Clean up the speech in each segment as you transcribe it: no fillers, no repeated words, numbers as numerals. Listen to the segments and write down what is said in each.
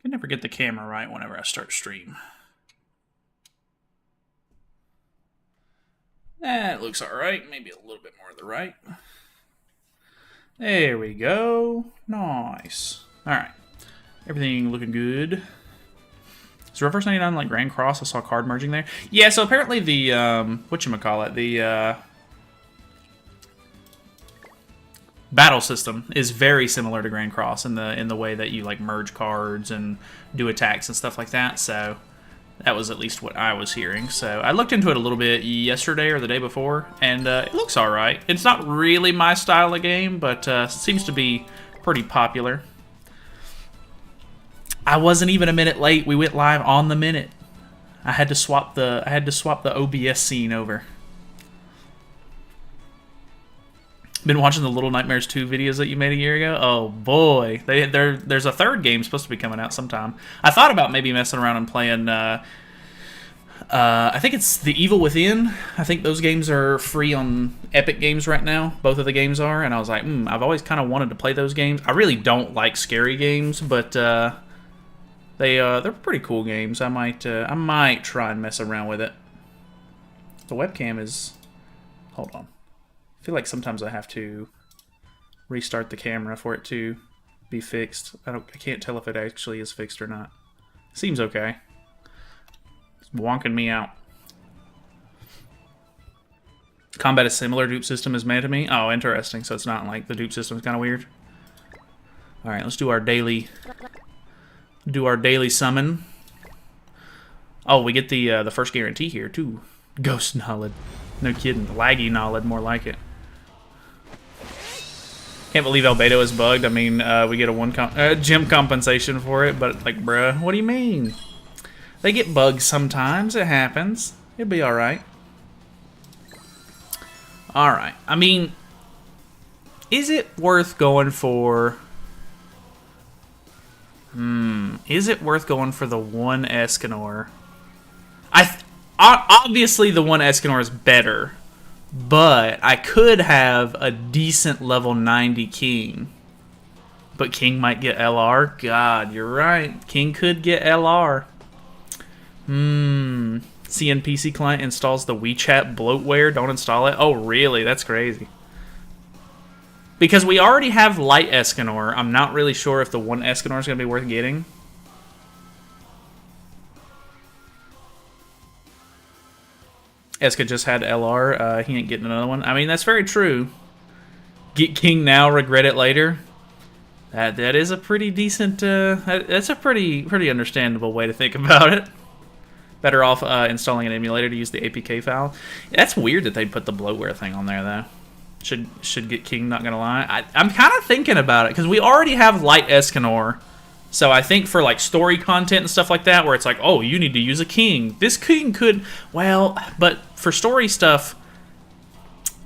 can never get the camera right whenever I start stream. That looks alright. Maybe a little bit more to the right. There we go. Nice. Alright. Everything looking good. Is Reverse 99 like Grand Cross? I saw card merging there. Yeah, so apparently the, whatchamacallit, the, battle system is very similar to Grand Cross in the way that you like merge cards and do attacks and stuff like that. So that was at least what I was hearing. So I looked into it a little bit yesterday or the day before, and it looks all right. It's not really my style of game, but seems to be pretty popular. I wasn't even a minute late. We went live on the minute. I had to swap the OBS scene over. Been watching the Little Nightmares 2 videos that you made a year ago? Oh boy, there's a third game supposed to be coming out sometime. I thought about maybe messing around and playing. I think it's The Evil Within. I think those games are free on Epic Games right now. Both of the games are, and I was like, I've always kind of wanted to play those games. I really don't like scary games, but they're pretty cool games. I might try and mess around with it. The webcam is. Hold on. I feel like sometimes I have to restart the camera for it to be fixed. I can't tell if it actually is fixed or not. Seems okay. It's wonking me out. Combat is similar dupe system as Mantomy. Oh, interesting. So it's not like the dupe system is kind of weird. All right, let's do our daily summon. Oh, we get the first guarantee here too. Ghost Nalyd. No kidding. Laggy Nalyd, more like it. Can't believe Albedo is bugged. I mean, we get a gem compensation for it, but like, bruh, what do you mean? They get bugs sometimes. It happens. It'll be all right. All right. I mean, is it worth going for? Is it worth going for the one Escanor? Obviously the one Escanor is better. But I could have a decent level 90 King. But King might get LR. God, you're right. King could get LR. CNPC client installs the WeChat bloatware. Don't install it. Oh, really? That's crazy. Because we already have Light Escanor. I'm not really sure if the one Escanor is going to be worth getting. Eska just had LR. He ain't getting another one. I mean, that's very true. Get King now, regret it later. That is a pretty decent. That's a pretty understandable way to think about it. Better off installing an emulator to use the APK file. That's weird that they put the bloatware thing on there though. Should get King. Not gonna lie. I'm kind of thinking about it because we already have Light Escanor. So I think for like story content and stuff like that, where it's like, oh, you need to use a King. This King could, well, but for story stuff,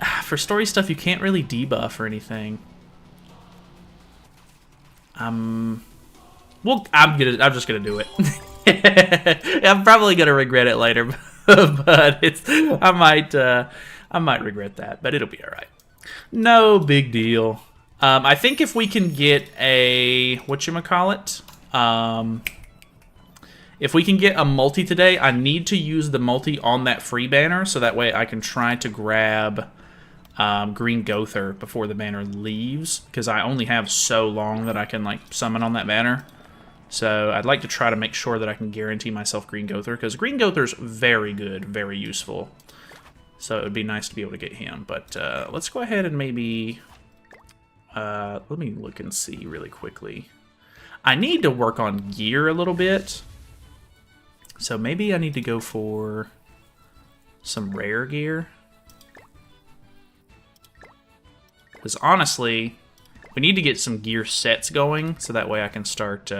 you can't really debuff or anything. I'm just gonna do it. I'm probably gonna regret it later, but I might regret that, but it'll be all right. No big deal. I think if we can get a whatchamacallit, if we can get a multi today, I need to use the multi on that free banner so that way I can try to grab Green Gother before the banner leaves, because I only have so long that I can like summon on that banner. So I'd like to try to make sure that I can guarantee myself Green Gother, because Green Gother's very good, very useful. So it would be nice to be able to get him. But let's go ahead and maybe... let me look and see really quickly. I need to work on gear a little bit. So maybe I need to go for some rare gear. Because honestly, we need to get some gear sets going, so that way I can start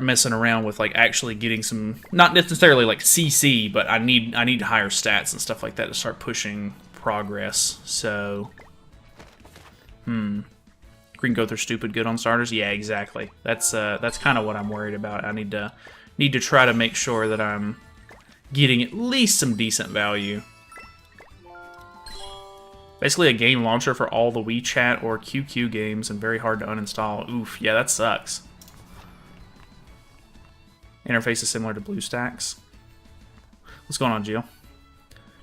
messing around with like actually getting some, not necessarily like CC, but I need higher stats and stuff like that to start pushing progress. So, Green Gother stupid good on starters. Yeah, exactly. That's kind of what I'm worried about. I need to try to make sure that I'm getting at least some decent value. Basically a game launcher for all the WeChat or QQ games and very hard to uninstall. Oof, yeah, that sucks. Interface is similar to BlueStacks. What's going on, Jill?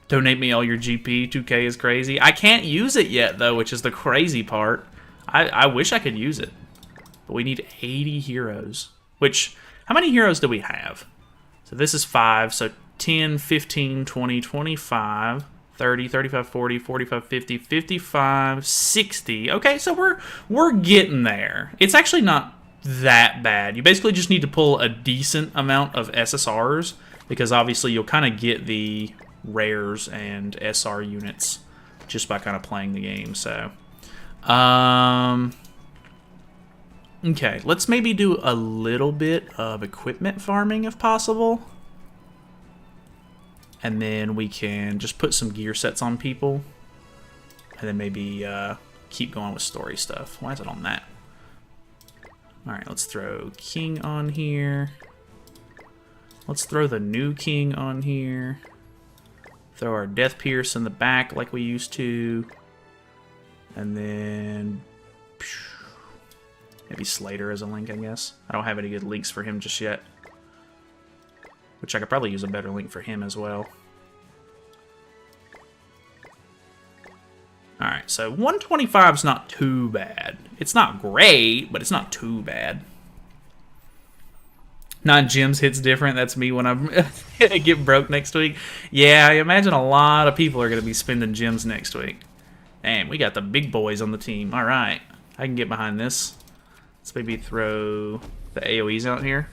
Donate me all your GP. 2K is crazy. I can't use it yet, though, which is the crazy part. I wish I could use it. But we need 80 heroes. Which, how many heroes do we have? So this is 5. So 10, 15, 20, 25, 30, 35, 40, 45, 50, 55, 60. Okay, so we're getting there. It's actually not that bad. You basically just need to pull a decent amount of SSRs, because obviously you'll kind of get the rares and SR units just by kind of playing the game. So okay, let's maybe do a little bit of equipment farming if possible, and then we can just put some gear sets on people, and then maybe keep going with story stuff. Why is it on that? Alright, let's throw King on here. Let's throw the new King on here. Throw our Death Pierce in the back like we used to. And then maybe Slater as a link, I guess. I don't have any good links for him just yet. Which I could probably use a better link for him as well. Alright, so 125 is not too bad. It's not great, but it's not too bad. 9 gems hits different. That's me when I'm get broke next week. Yeah, I imagine a lot of people are going to be spending gems next week. Damn, we got the big boys on the team. Alright, I can get behind this. Let's maybe throw the AoEs out here.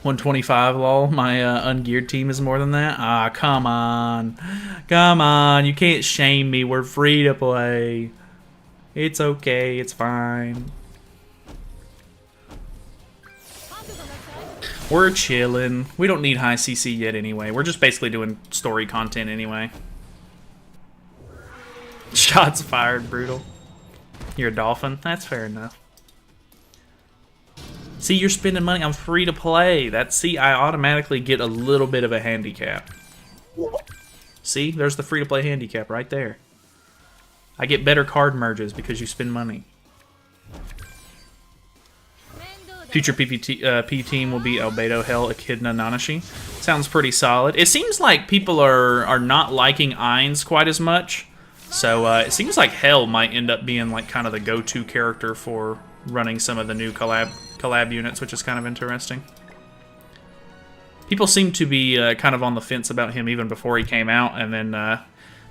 125, lol. My ungeared team is more than that. Ah, come on. Come on. You can't shame me. We're free to play. It's okay. It's fine. We're chilling. We don't need high CC yet anyway. We're just basically doing story content anyway. Shots fired, brutal. You're a dolphin? That's fair enough. See, you're spending money. I'm free to play. See, I automatically get a little bit of a handicap. See, there's the free to play handicap right there. I get better card merges because you spend money. Future P team will be Albedo, Hell, Echidna, Nanashi. Sounds pretty solid. It seems like people are not liking Ainz quite as much. So it seems like Hell might end up being like kind of the go-to character for running some of the new collab units, which is kind of interesting. People seem to be kind of on the fence about him even before he came out, and then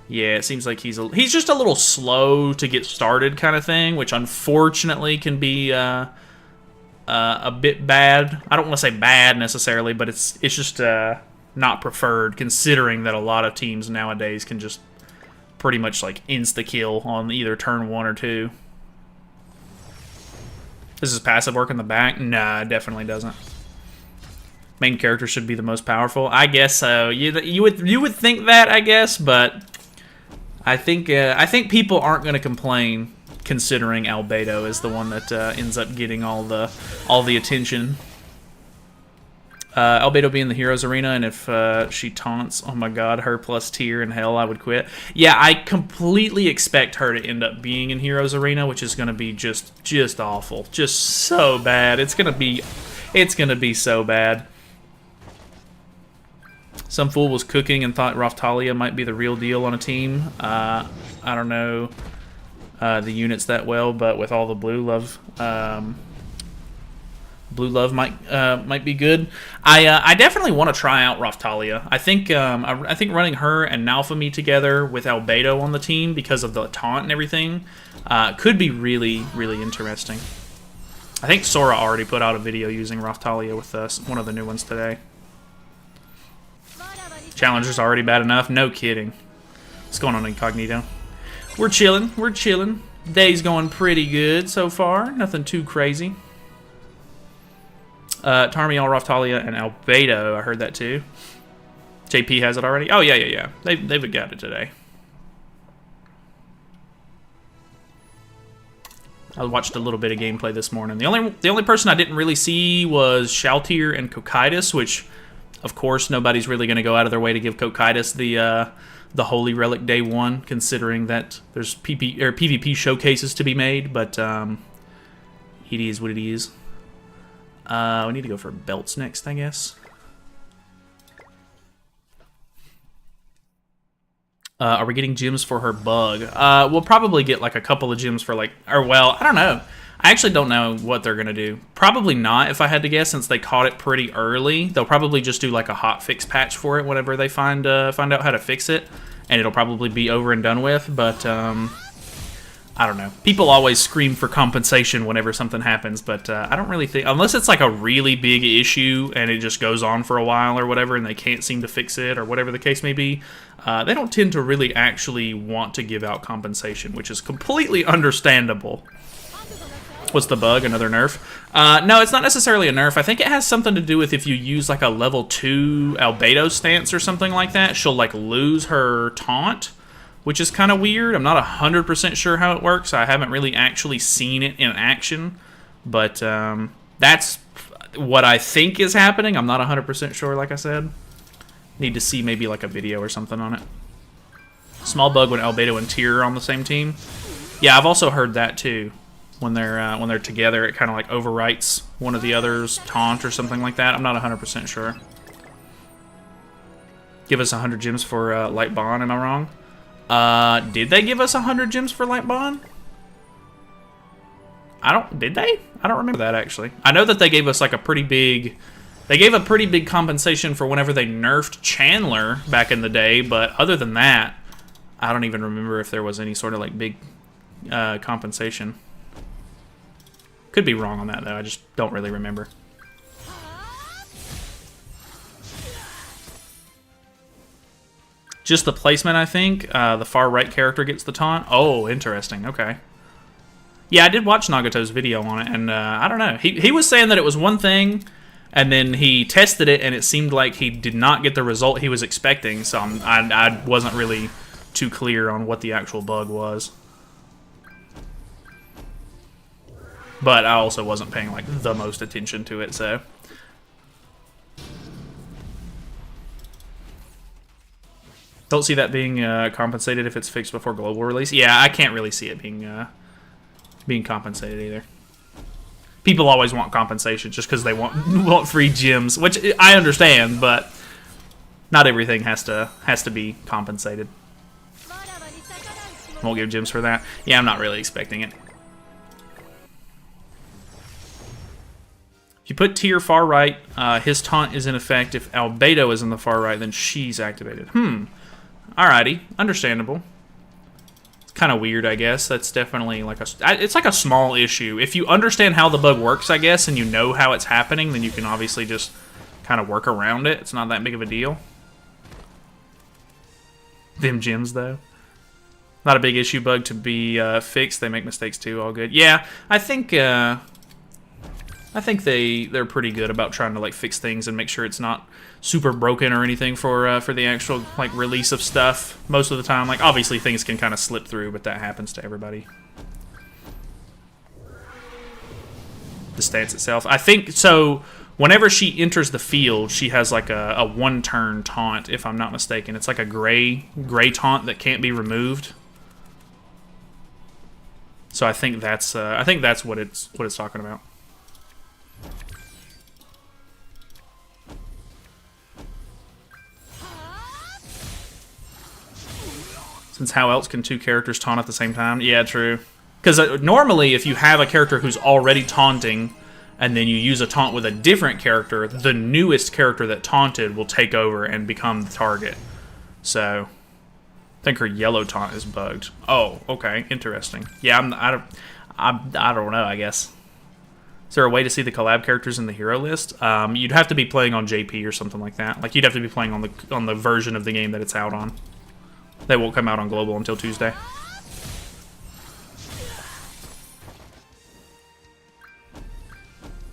yeah, it seems like he's just a little slow to get started kind of thing, which unfortunately can be a bit bad. I don't want to say bad necessarily, but it's just not preferred, considering that a lot of teams nowadays can just pretty much like insta-kill on either turn 1 or 2. Does his passive work in the back? Nah, it definitely doesn't. Main character should be the most powerful. I guess so. You would think that, I guess, but I think people aren't going to complain, considering Albedo is the one that ends up getting all the attention. Albedo be in the Heroes Arena, and if she taunts, oh my god, her plus tier in Hell, I would quit. Yeah, I completely expect her to end up being in Heroes Arena, which is going to be just awful. Just so bad. It's going to be so bad. Some fool was cooking and thought Raftalia might be the real deal on a team. I don't know the units that well, but with all the blue love... Blue Love might be good. I definitely want to try out Raftalia. I think running her and Nalfami together with Albedo on the team because of the taunt and everything could be really interesting. I think Sora already put out a video using Raftalia with one of the new ones today. Challenger's already bad enough. No kidding. What's going on, Incognito? We're chilling. We're chilling. Day's going pretty good so far. Nothing too crazy. Tarmiel, Raftalia, and Albedo. I heard that too. JP has it already. Oh yeah. They've got it today. I watched a little bit of gameplay this morning. The only person I didn't really see was Shaltir and Cocytus, which, of course, nobody's really going to go out of their way to give Cocytus the Holy Relic Day 1, considering that there's PvP showcases to be made. But It is what it is. We need to go for belts next, I guess. Are we getting gems for her bug? We'll probably get like a couple of gems for like, or well, I don't know. I actually don't know what they're gonna do. Probably not, if I had to guess, since they caught it pretty early. They'll probably just do like a hot fix patch for it whenever they find out how to fix it, and it'll probably be over and done with. But I don't know. People always scream for compensation whenever something happens, but I don't really think, unless it's like a really big issue and it just goes on for a while or whatever and they can't seem to fix it or whatever the case may be, they don't tend to really actually want to give out compensation, which is completely understandable. What's the bug? Another nerf? No, it's not necessarily a nerf. I think it has something to do with if you use like a level 2 albedo stance or something like that, she'll like lose her taunt, which is kind of weird. I'm not 100% sure how it works. I haven't really actually seen it in action, but that's what I think is happening. I'm not 100% sure, like I said. Need to see maybe like a video or something on it. Small bug when albedo and Tyr are on the same team. Yeah, I've also heard that too. When they're together, it kind of like overwrites one of the other's taunt or something like that. I'm not 100% sure. Give us 100 gems for Light Bond, am I wrong? Did they give us 100 gems for Light Bond? Did they? I don't remember that, actually. I know that they gave us like a pretty big... They gave a pretty big compensation for whenever they nerfed Chandler back in the day, but other than that, I don't even remember if there was any sort of like big compensation. Could be wrong on that, though. I just don't really remember. Just the placement, I think. The far right character gets the taunt. Oh, interesting. Okay. Yeah, I did watch Nagato's video on it, and I don't know. He was saying that it was one thing, and then he tested it, and it seemed like he did not get the result he was expecting, so I wasn't really too clear on what the actual bug was. But I also wasn't paying like the most attention to it, so... Don't see that being compensated if it's fixed before global release. Yeah, I can't really see it being compensated either. People always want compensation just because they want free gems, which I understand, but not everything has to be compensated. Won't give gems for that. Yeah, I'm not really expecting it. If you put Tyr far right, his taunt is in effect. If albedo is in the far right, then she's activated. Alrighty, understandable. It's kind of weird, I guess. That's definitely like it's like a small issue. If you understand how the bug works, I guess, and you know how it's happening, then you can obviously just kind of work around it. It's not that big of a deal. Them gems, though. Not a big issue bug to be fixed. They make mistakes too. All good. Yeah, I think they're pretty good about trying to like fix things and make sure it's not super broken or anything for the actual like release of stuff. Most of the time, like obviously things can kind of slip through, but that happens to everybody. The stance itself, I think so. Whenever she enters the field, she has like a one-turn taunt, if I'm not mistaken. It's like a gray taunt that can't be removed. So I think that's what it's talking about. Since how else can two characters taunt at the same time? Yeah, true. Because normally, if you have a character who's already taunting, and then you use a taunt with a different character, the newest character that taunted will take over and become the target. So, I think her yellow taunt is bugged. Oh, okay, interesting. Yeah, I don't know, I guess. Is there a way to see the collab characters in the hero list? You'd have to be playing on JP or something like that. Like, you'd have to be playing on the version of the game that it's out on. They won't come out on global until Tuesday.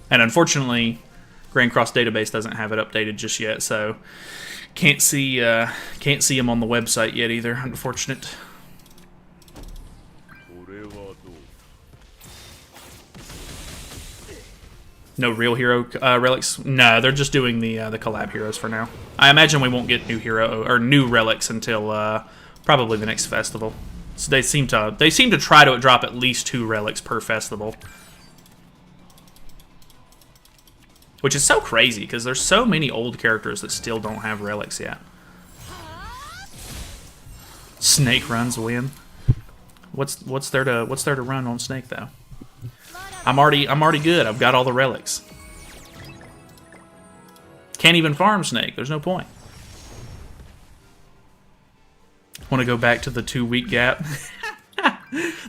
And unfortunately, Grand Cross database doesn't have it updated just yet, so can't see them on the website yet either. Unfortunate. No real hero relics? No, they're just doing the collab heroes for now. I imagine we won't get new hero or new relics until probably the next festival. So they seem to try to drop at least 2 relics per festival. Which is so crazy, because there's so many old characters that still don't have relics yet. Snake runs win. What's there to run on Snake though? I'm already good. I've got all the relics. Can't even farm Snake. There's no point. Want to go back to the 2-week gap?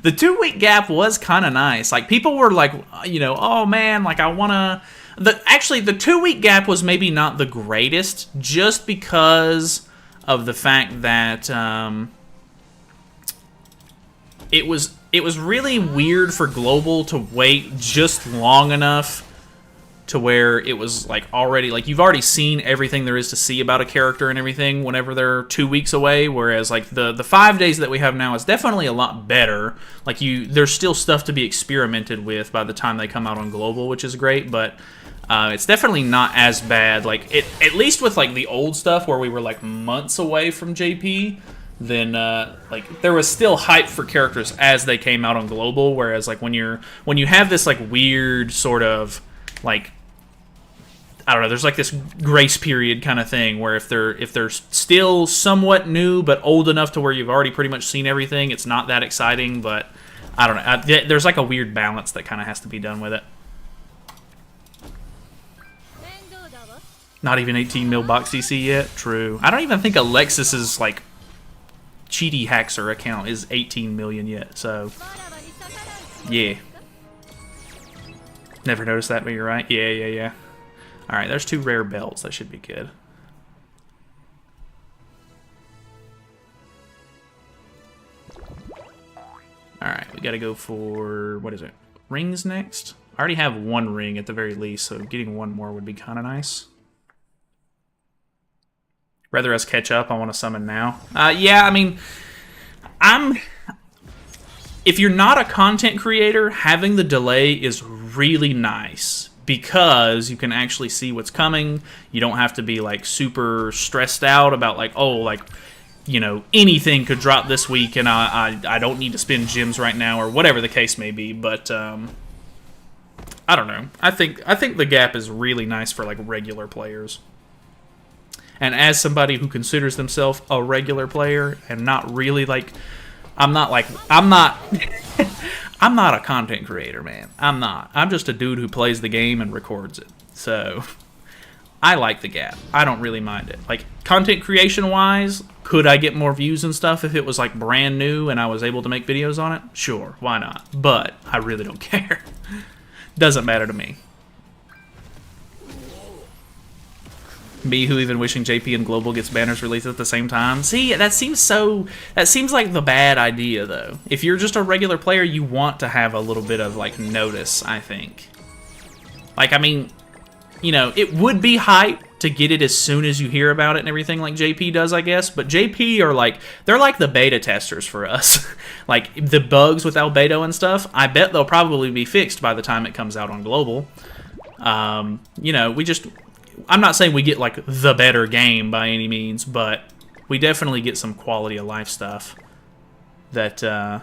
The 2-week gap was kind of nice. Like, people were like, you know, oh man, like I want to... Actually, the 2-week gap was maybe not the greatest, just because of the fact that it was really weird for Global to wait just long enough to where it was like already, like, you've already seen everything there is to see about a character and everything whenever they're 2 weeks away, whereas like the 5 days that we have now is definitely a lot better. Like, there's still stuff to be experimented with by the time they come out on Global, which is great, but it's definitely not as bad. Like, at least with like the old stuff where we were like months away from JP, then like there was still hype for characters as they came out on Global, whereas like when you have this like weird sort of like, I don't know, there's like this grace period kind of thing where if they're still somewhat new but old enough to where you've already pretty much seen everything, it's not that exciting. But I don't know, there's like a weird balance that kind of has to be done with it. Not even 18 mil box CC yet? True. I don't even think Alexis's like cheaty haxer account is 18 million yet, so yeah. Never noticed that, but you're right. Yeah. Alright, there's 2 rare belts. That should be good. Alright, we gotta go for... what is it? Rings next? I already have 1 ring at the very least, so getting 1 more would be kind of nice. Rather us catch up, I want to summon now. Yeah, I mean, if you're not a content creator, having the delay is really nice, because you can actually see what's coming. You don't have to be like super stressed out about like, oh, like, you know, anything could drop this week and I don't need to spend gems right now, or whatever the case may be. But I don't know. I think the gap is really nice for like regular players. And as somebody who considers themselves a regular player and not really like, I'm not I'm not a content creator, man. I'm not. I'm just a dude who plays the game and records it. So I like the gap. I don't really mind it. Like, content creation wise, could I get more views and stuff if it was like brand new and I was able to make videos on it? Sure, why not? But I really don't care. Doesn't matter to me. Me, who even wishing JP and Global gets banners released at the same time. See, that seems like the bad idea, though. If you're just a regular player, you want to have a little bit of, like, notice, I think. Like, I mean, you know, it would be hype to get it as soon as you hear about it and everything like JP does, I guess. But JP are, like, they're like the beta testers for us. Like, the bugs with albedo and stuff, I bet they'll probably be fixed by the time it comes out on Global. You know, I'm not saying we get, like, the better game by any means, but we definitely get some quality of life stuff that,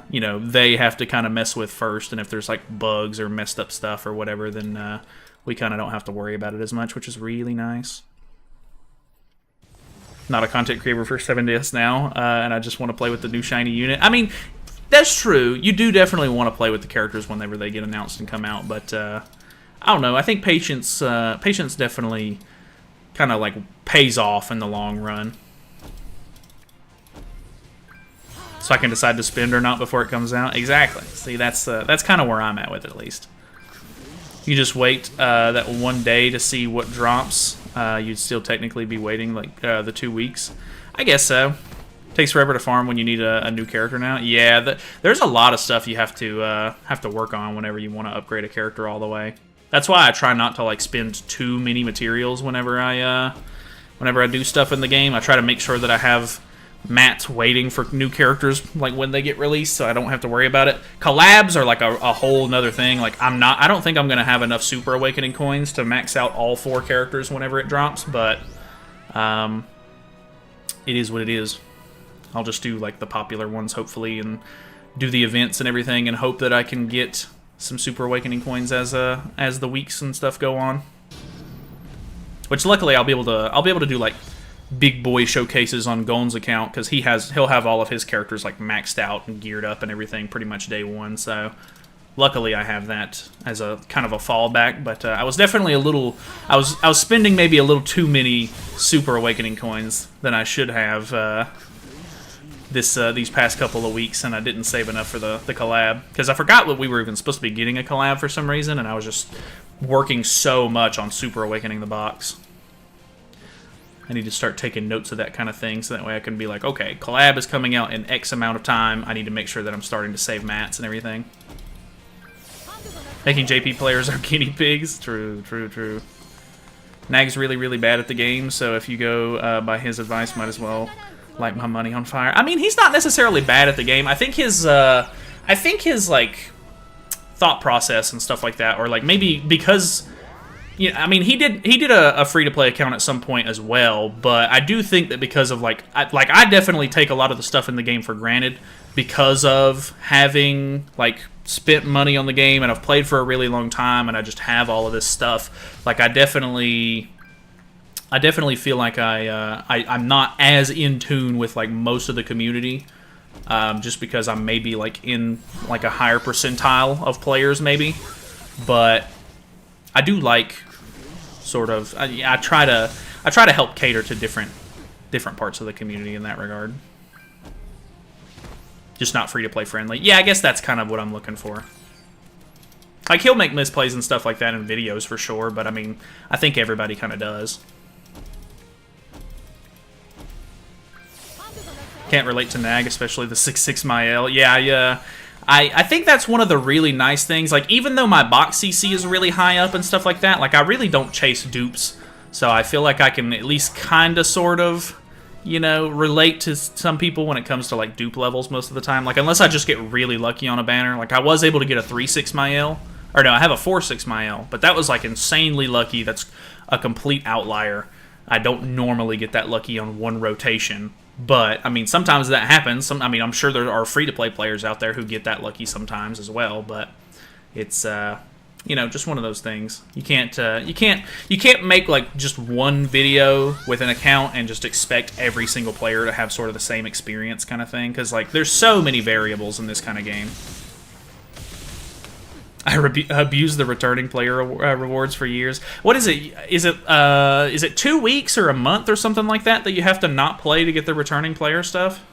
you know, they have to kind of mess with first, and if there's, like, bugs or messed up stuff or whatever, then we kind of don't have to worry about it as much, which is really nice. Not a content creator for 7 days now, and I just want to play with the new shiny unit. I mean, that's true. You do definitely want to play with the characters whenever they get announced and come out, but I don't know. I think patience definitely kind of like pays off in the long run. So I can decide to spend or not before it comes out. Exactly. See, that's kind of where I'm at with it, at least. You just wait that 1 day to see what drops. You'd still technically be waiting like the 2 weeks. I guess so. Takes forever to farm when you need a new character now. Yeah, there's a lot of stuff you have to work on whenever you want to upgrade a character all the way. That's why I try not to like spend too many materials whenever I do stuff in the game. I try to make sure that I have mats waiting for new characters like when they get released, so I don't have to worry about it. Collabs are like a whole nother thing. Like I don't think I'm gonna have enough Super Awakening coins to max out all 4 characters whenever it drops, but it is what it is. I'll just do like the popular ones hopefully and do the events and everything and hope that I can get some Super Awakening coins as the weeks and stuff go on. Which luckily I'll be able to do like big boy showcases on Gon's account, because he'll have all of his characters like maxed out and geared up and everything pretty much day one. So luckily I have that as a kind of a fallback. But I was definitely I was spending maybe a little too many Super Awakening coins than I should have these past couple of weeks, and I didn't save enough for the collab, because I forgot that we were even supposed to be getting a collab for some reason, and I was just working so much on Super Awakening the box. I need to start taking notes of that kind of thing, so that way I can be like, okay, collab is coming out in X amount of time. I need to make sure that I'm starting to save mats and everything. Making JP players our guinea pigs. True, true, true. Nag's really, really bad at the game, so if you go by his advice, might as well light my money on fire. I mean, he's not necessarily bad at the game. I think his like thought process and stuff like that, or like maybe because, you know, I mean, he did a free-to-play account at some point as well, but I do think that because of like I definitely take a lot of the stuff in the game for granted because of having like spent money on the game, and I've played for a really long time, and I just have all of this stuff. Like I definitely feel like I'm not as in tune with like most of the community, just because I'm maybe like in like a higher percentile of players maybe, but I do like sort of I try to help cater to different parts of the community in that regard. Just not free to play friendly. Yeah, I guess that's kind of what I'm looking for. Like he'll make misplays and stuff like that in videos for sure, but I mean, I think everybody kind of does. Can't relate to Nag, especially the 6-6 Mael. Yeah, I think that's one of the really nice things. Like, even though my box CC is really high up and stuff like that, like, I really don't chase dupes. So I feel like I can at least kind of, sort of, you know, relate to some people when it comes to, like, dupe levels most of the time. Like, unless I just get really lucky on a banner. Like, I was able to get a 3-6 Mael. Or, no, I have a 4-6 Mael. But that was, like, insanely lucky. That's a complete outlier. I don't normally get that lucky on one rotation. But, I mean, sometimes that happens. I mean, I'm sure there are free-to-play players out there who get that lucky sometimes as well. But it's, you know, just one of those things. You can't make, like, just one video with an account and just expect every single player to have sort of the same experience kind of thing. Because, like, there's so many variables in this kind of game. I abused the returning player rewards for years. What is it? Is it 2 weeks or a month or something like that you have to not play to get the returning player stuff?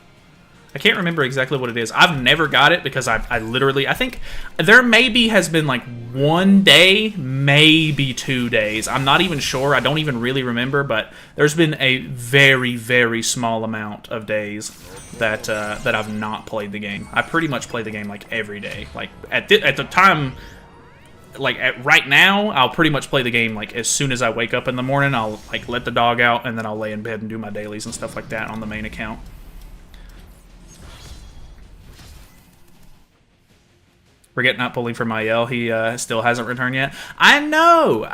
I can't remember exactly what it is. I've never got it because I literally, I think there maybe has been like 1 day, maybe 2 days. I'm not even sure. I don't even really remember, but there's been a very, very small amount of days that I've not played the game. I pretty much play the game like every day. Like at the time, like right now, I'll pretty much play the game like as soon as I wake up in the morning. I'll like let the dog out and then I'll lay in bed and do my dailies and stuff like that on the main account. Forget not pulling for Mael. He still hasn't returned yet. I know!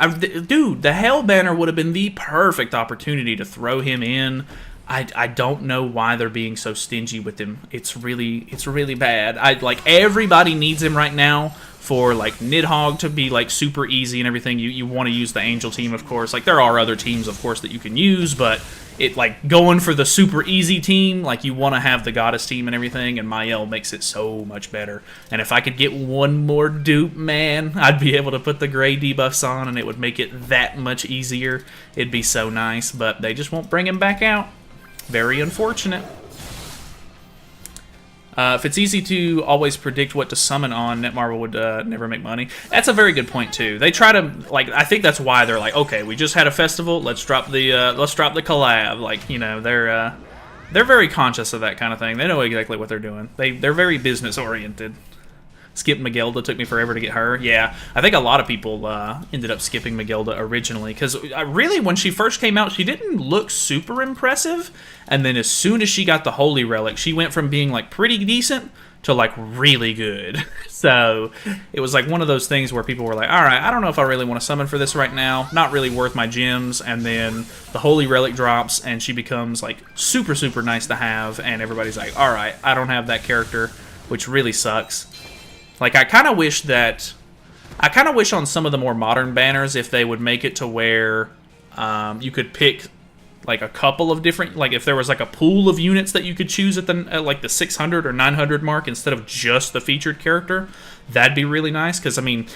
Dude, the Hell banner would have been the perfect opportunity to throw him in. I don't know why they're being so stingy with him. It's really bad. Like, everybody needs him right now for, like, Nidhogg to be, like, super easy and everything. You want to use the Angel team, of course. Like, there are other teams, of course, that you can use, but it, like, going for the super easy team, like, you want to have the Goddess team and everything, and Mael makes it so much better. And if I could get one more dupe, man, I'd be able to put the gray debuffs on, and it would make it that much easier. It'd be so nice, but they just won't bring him back out. Very unfortunate. If it's easy to always predict what to summon on, Netmarble would never make money. That's a very good point too. They try to, like, I think that's why they're like, okay, we just had a festival, let's drop the collab. Like, you know, they're very conscious of that kind of thing. They know exactly what they're doing. They're very business oriented. Skip Magelda, took me forever to get her. Yeah, I think a lot of people ended up skipping Magelda originally, because really, when she first came out, she didn't look super impressive, and then as soon as she got the Holy Relic, she went from being, like, pretty decent to, like, really good. So, it was, like, one of those things where people were like, alright, I don't know if I really want to summon for this right now, not really worth my gems, and then the Holy Relic drops, and she becomes, like, super, super nice to have, and everybody's like, alright, I don't have that character, which really sucks. Like, I kind of wish on some of the more modern banners, if they would make it to where You could pick like a couple of different, like if there was like a pool of units that you could choose at like the 600 or 900 mark instead of just the featured character, that'd be really nice. Because I mean,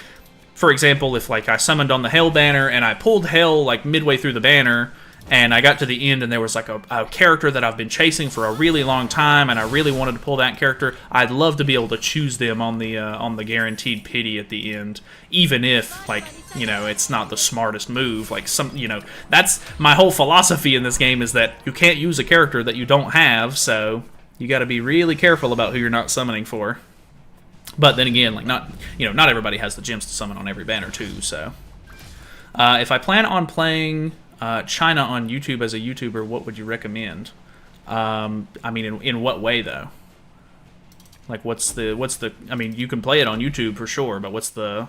for example, if like I summoned on the Hell banner and I pulled Hell like midway through the banner, and I got to the end and there was like a character that I've been chasing for a really long time and I really wanted to pull that character, I'd love to be able to choose them on the guaranteed pity at the end, even if, like, you know, it's not the smartest move. Like, you know, that's my whole philosophy in this game, is that you can't use a character that you don't have, so you got to be really careful about who you're not summoning for. But then again, like, not everybody has the gems to summon on every banner too, so. If I plan on playing China on YouTube as a YouTuber, what would you recommend? I mean, in what way though? Like, what's the? I mean, you can play it on YouTube for sure, but what's the?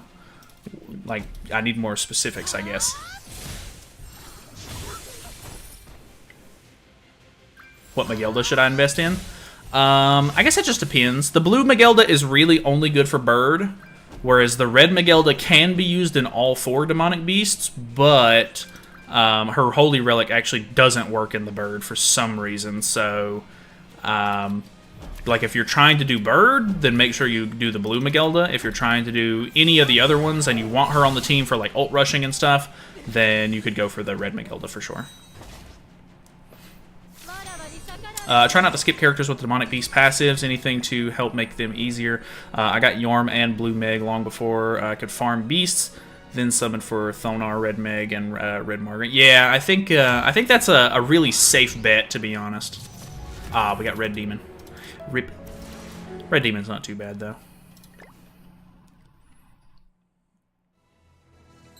Like, I need more specifics, I guess. What Magelda should I invest in? I guess it just depends. The blue Magelda is really only good for bird, whereas the red Magelda can be used in all 4 demonic beasts, but her holy relic actually doesn't work in the bird for some reason. So, like, if you're trying to do bird, then make sure you do the blue Magelda. If you're trying to do any of the other ones and you want her on the team for like ult rushing and stuff, then you could go for the red Magelda for sure. Try not to skip characters with demonic beast passives, anything to help make them easier. I got Yarm and blue Meg long before I could farm beasts. Then summon for Thonar, Red Meg, and Red Margaret. Yeah, I think that's a really safe bet, to be honest. Ah, we got Red Demon. Rip. Red Demon's not too bad, though.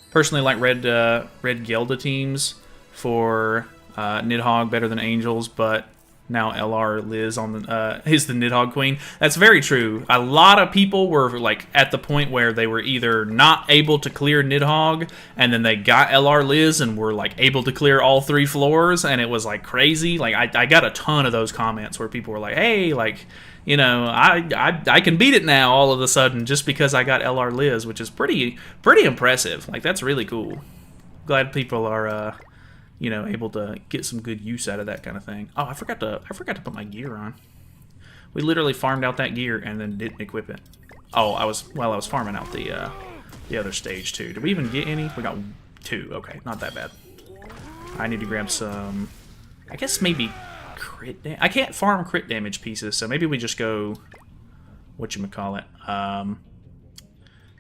Personally, like Red Gelda teams for Nidhogg better than Angels, but now LR Liz on the is the Nidhogg Queen. That's very true. A lot of people were like at the point where they were either not able to clear Nidhogg, and then they got LR Liz and were like able to clear all 3 floors, and it was like crazy. Like I got a ton of those comments where people were like, "Hey, like, you know, I can beat it now all of a sudden just because I got LR Liz," which is pretty impressive. Like, that's really cool. Glad people are you know, able to get some good use out of that kind of thing. Oh, I forgot to put my gear on. We literally farmed out that gear and then didn't equip it. Oh, I was farming out the other stage too. Did we even get any? We got 2. Okay, not that bad. I need to grab some, I guess maybe crit damage. I can't farm crit damage pieces, so maybe we just go, whatchamacallit,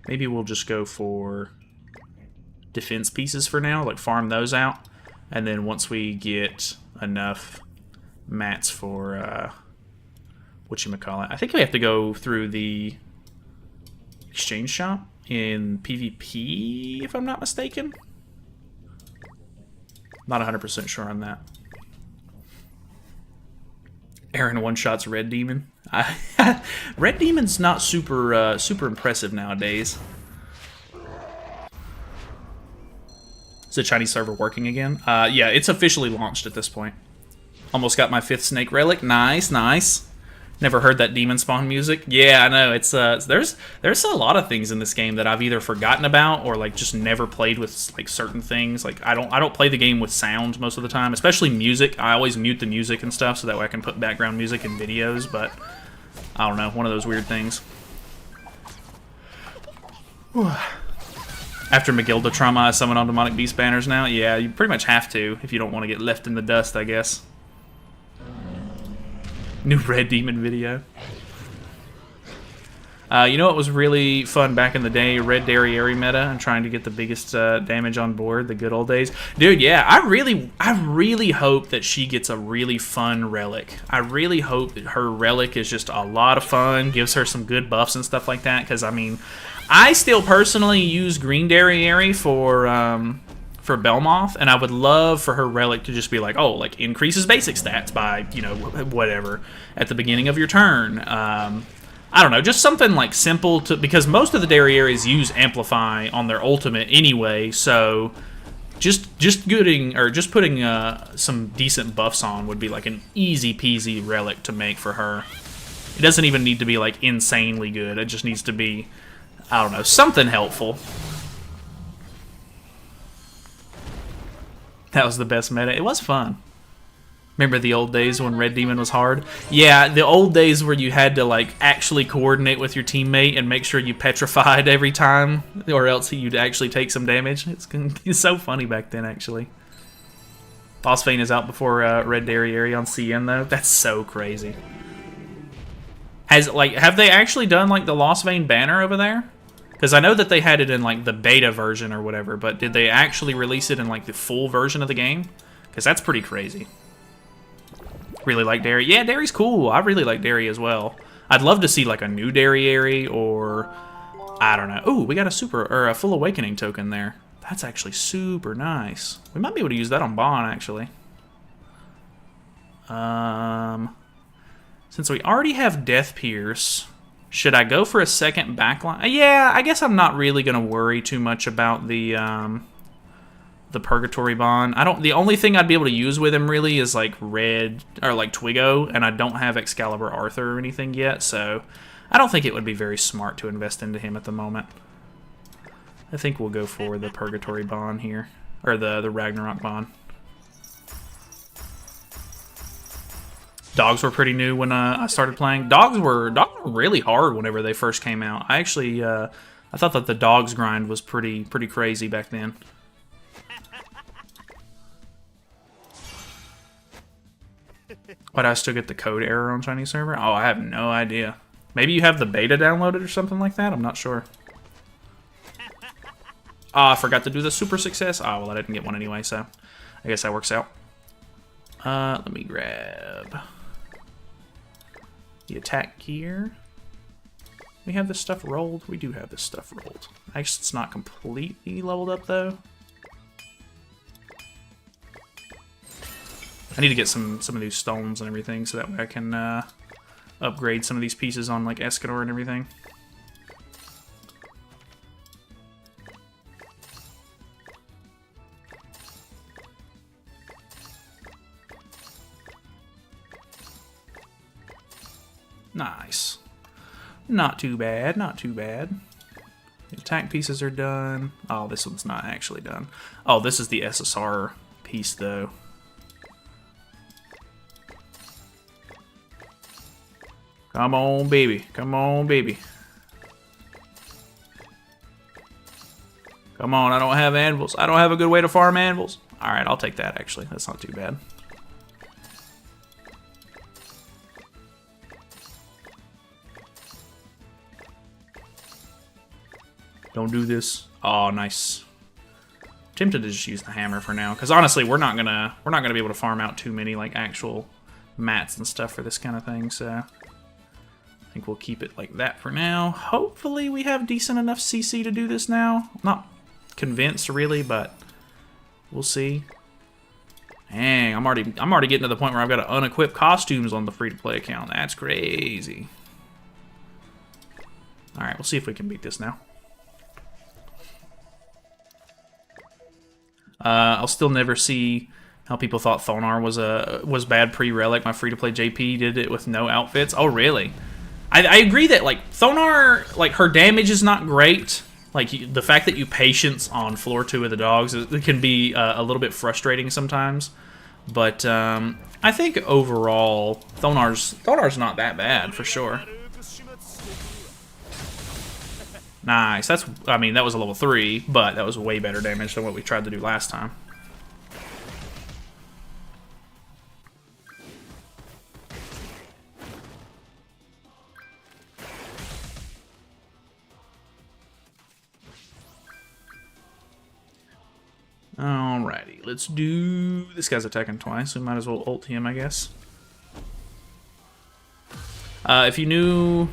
maybe we'll just go for defense pieces for now, like farm those out. And then once we get enough mats for, whatchamacallit, I think we have to go through the exchange shop in PvP, if I'm not mistaken. Not 100% sure on that. Aaron one-shots Red Demon. Red Demon's not super impressive nowadays. Is the Chinese server working again? Yeah, it's officially launched at this point. Almost got my 5th snake relic. Nice, nice. Never heard that demon spawn music. Yeah, I know. It's there's a lot of things in this game that I've either forgotten about or like just never played with like certain things. Like I don't play the game with sound most of the time, especially music. I always mute the music and stuff so that way I can put background music in videos. But I don't know, one of those weird things. After Magelda trauma, I summon on demonic beast banners now. Yeah, you pretty much have to if you don't want to get left in the dust, I guess. New Red Demon video. You know what was really fun back in the day? Red Derriere meta and trying to get the biggest damage on board, the good old days. Dude, yeah, I really hope that she gets a really fun relic. I really hope that her relic is just a lot of fun, gives her some good buffs and stuff like that, because, I mean, I still personally use Green Derriere for Belmoth, and I would love for her relic to just be like, oh, like increases basic stats by, you know, whatever at the beginning of your turn. I don't know, just something like simple to, because most of the Derrieres use Amplify on their ultimate anyway, so just putting some decent buffs on would be like an easy peasy relic to make for her. It doesn't even need to be like insanely good. It just needs to be, I don't know, something helpful. That was the best meta. It was fun. Remember the old days when Red Demon was hard? Yeah, the old days where you had to like actually coordinate with your teammate and make sure you petrified every time, or else you'd actually take some damage. It's so funny back then, actually. Boss Fane is out before Red Dairy Area on CN though. That's so crazy. Have they actually done like the Lost Vein banner over there? Because I know that they had it in like the beta version or whatever, but did they actually release it in like the full version of the game? Because that's pretty crazy. Really like Dairy. Yeah, Dairy's cool. I really like Dairy as well. I'd love to see like a new Dairy area, or I don't know. Ooh, we got a full awakening token there. That's actually super nice. We might be able to use that on Bon actually. Since we already have Death Pierce, should I go for a second backline? Yeah, I guess I'm not really gonna worry too much about the Purgatory Bond. The only thing I'd be able to use with him really is like Red or like Twigo, and I don't have Excalibur Arthur or anything yet, so I don't think it would be very smart to invest into him at the moment. I think we'll go for the Purgatory Bond here, or the Ragnarok Bond. Dogs were pretty new when I started playing. Dogs were really hard whenever they first came out. I actually I thought that the dogs grind was pretty crazy back then. Why do I still get the code error on Chinese server? Oh, I have no idea. Maybe you have the beta downloaded or something like that? I'm not sure. I forgot to do the super success. Oh, well, I didn't get one anyway, so I guess that works out. Let me grab the attack gear. We have this stuff rolled? We do have this stuff rolled. Actually, it's not completely leveled up, though. I need to get some of these stones and everything, so that way I can upgrade some of these pieces on, like, Escanor and everything. Nice. Not too bad, not too bad. The attack pieces are done. Oh, this one's not actually done. Oh, this is the SSR piece, though. Come on, baby. Come on, baby. Come on, I don't have anvils. I don't have a good way to farm anvils. Alright, I'll take that, actually. That's not too bad. Don't do this. Oh, nice. Tempted to just use the hammer for now, because honestly, we're not gonna be able to farm out too many like actual mats and stuff for this kind of thing. So I think we'll keep it like that for now. Hopefully, we have decent enough CC to do this now. I'm not convinced really, but we'll see. Dang, I'm already getting to the point where I've got to unequip costumes on the free-to-play account. That's crazy. All right, we'll see if we can beat this now. I'll still never see how people thought Thonar was bad pre-Relic. My free-to-play JP did it with no outfits. Oh, really? I agree that, like, Thonar, like, her damage is not great. Like, the fact that you patience on floor 2 of the dogs, it can be a little bit frustrating sometimes. But I think overall, Thonar's not that bad, for sure. Nice. I mean, that was a level 3, but that was way better damage than what we tried to do last time. Alrighty, let's do... This guy's attacking twice, so we might as well ult him, I guess. If you knew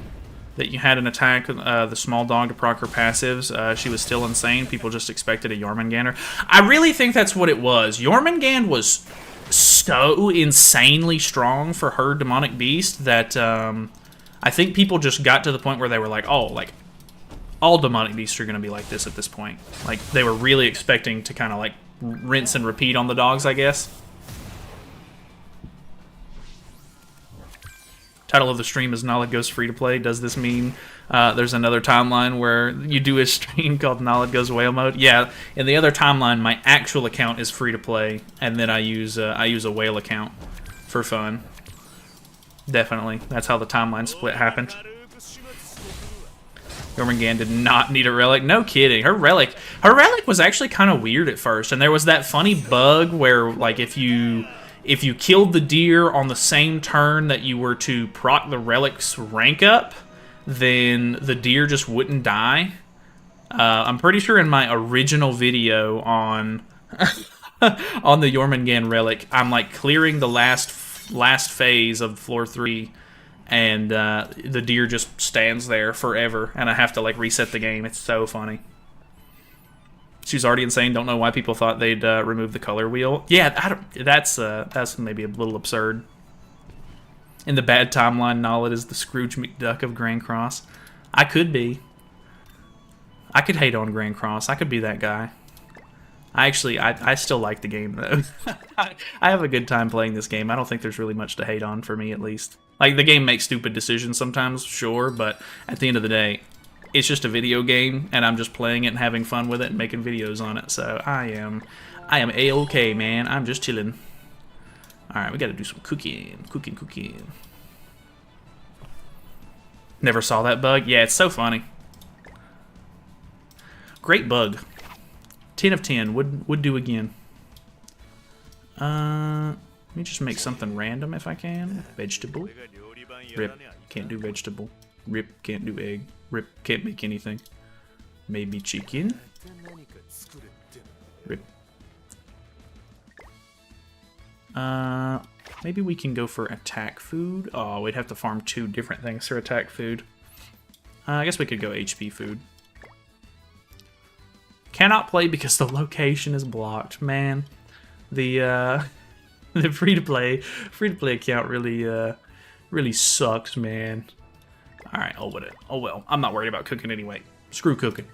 that you had an attack, the small dog to proc her passives, she was still insane. People just expected a Jormungandr. I really think that's what it was. Jormungand was so insanely strong for her demonic beast that I think people just got to the point where they were like, oh, like, all demonic beasts are going to be like this at this point. Like, they were really expecting to kind of, like, rinse and repeat on the dogs, I guess. Title of the stream is Nalyd Goes Free to Play. Does this mean there's another timeline where you do a stream called Nalyd Goes Whale Mode? Yeah, in the other timeline, my actual account is free to play, and then I use a whale account for fun. Definitely, that's how the timeline split happened. Jormungand did not need a relic. No kidding. Her relic was actually kind of weird at first, and there was that funny bug where, like, if you killed the deer on the same turn that you were to proc the relic's rank up, then the deer just wouldn't die. I'm pretty sure in my original video on on the Jormungand relic, I'm like clearing the last phase of floor 3. And the deer just stands there forever, and I have to like reset the game. It's so funny. She's already insane. Don't know why people thought they'd remove the color wheel. Yeah, that's maybe a little absurd. In the bad timeline, Nalyd is the Scrooge McDuck of Grand Cross. I could be. I could hate on Grand Cross. I could be that guy. I still like the game, though. I have a good time playing this game. I don't think there's really much to hate on, for me at least. Like, the game makes stupid decisions sometimes, sure, but at the end of the day, it's just a video game, and I'm just playing it and having fun with it and making videos on it, so I am A-okay, man. I'm just chilling. Alright, we gotta do some cooking. Cooking. Never saw that bug? Yeah, it's so funny. Great bug. 10 of 10. Would do again. Let me just make something random if I can. Vegetable. Rip. Can't do vegetable. Rip. Can't do egg. Rip. Can't make anything. Maybe chicken. Rip. Maybe we can go for attack food. Oh, we'd have to farm 2 different things for attack food. I guess we could go HP food. Cannot play because the location is blocked. Man, the free-to-play account really sucks, man. All right, oh well. I'm not worried about cooking anyway. Screw cooking.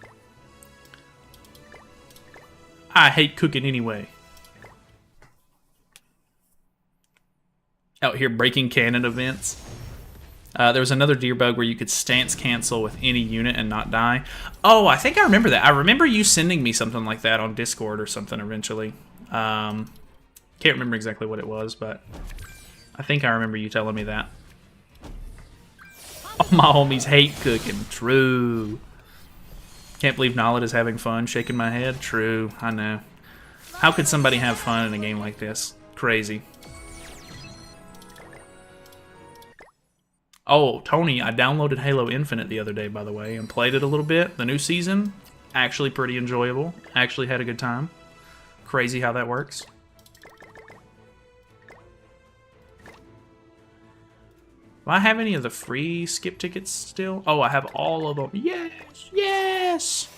I hate cooking anyway. Out here breaking canon events. There was another deer bug where you could stance cancel with any unit and not die. Oh, I think I remember that. I remember you sending me something like that on Discord or something eventually. Can't remember exactly what it was, but I think I remember you telling me that. All my homies hate cooking. True. Can't believe Nalyd is having fun. Shaking my head. True. I know. How could somebody have fun in a game like this? Crazy. Oh, Tony, I downloaded Halo Infinite the other day, by the way, and played it a little bit. The new season, actually pretty enjoyable. Actually had a good time. Crazy how that works. Do I have any of the free skip tickets still? Oh, I have all of them. Yes! Yes!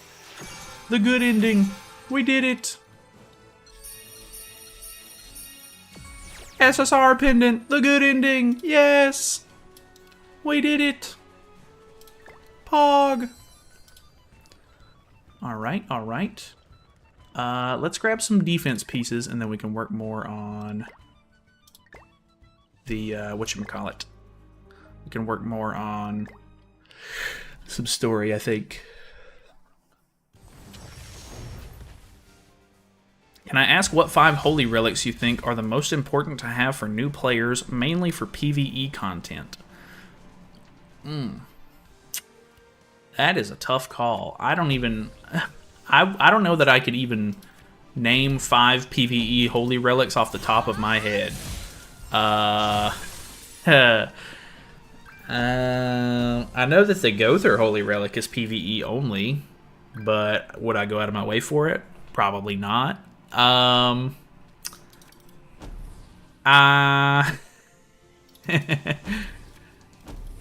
The good ending. We did it. SSR pendant. The good ending. Yes! We did it! Pog! Alright, alright. Let's grab some defense pieces, and then we can work more on the, whatchamacallit. We can work more on some story, I think. Can I ask what 5 holy relics you think are the most important to have for new players, mainly for PvE content? That is a tough call. I don't even... I don't know that I could even name 5 PvE holy relics off the top of my head. I know that the Gother holy relic is PvE only, but would I go out of my way for it? Probably not.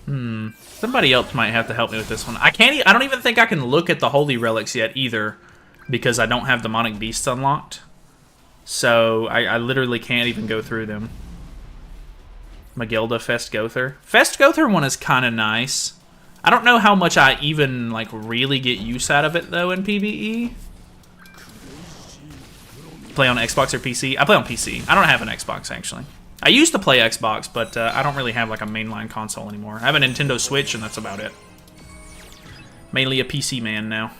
Somebody else might have to help me with this one. I don't even think I can look at the holy relics yet either, because I don't have demonic beasts unlocked. So I literally can't even go through them. Magilda Fest Gother. Fest Gother one is kind of nice. I don't know how much I even like really get use out of it though in PvE. Play on Xbox or PC? I play on PC. I don't have an Xbox actually. I used to play Xbox, but I don't really have like a mainline console anymore. I have a Nintendo Switch, and that's about it. Mainly a PC man now.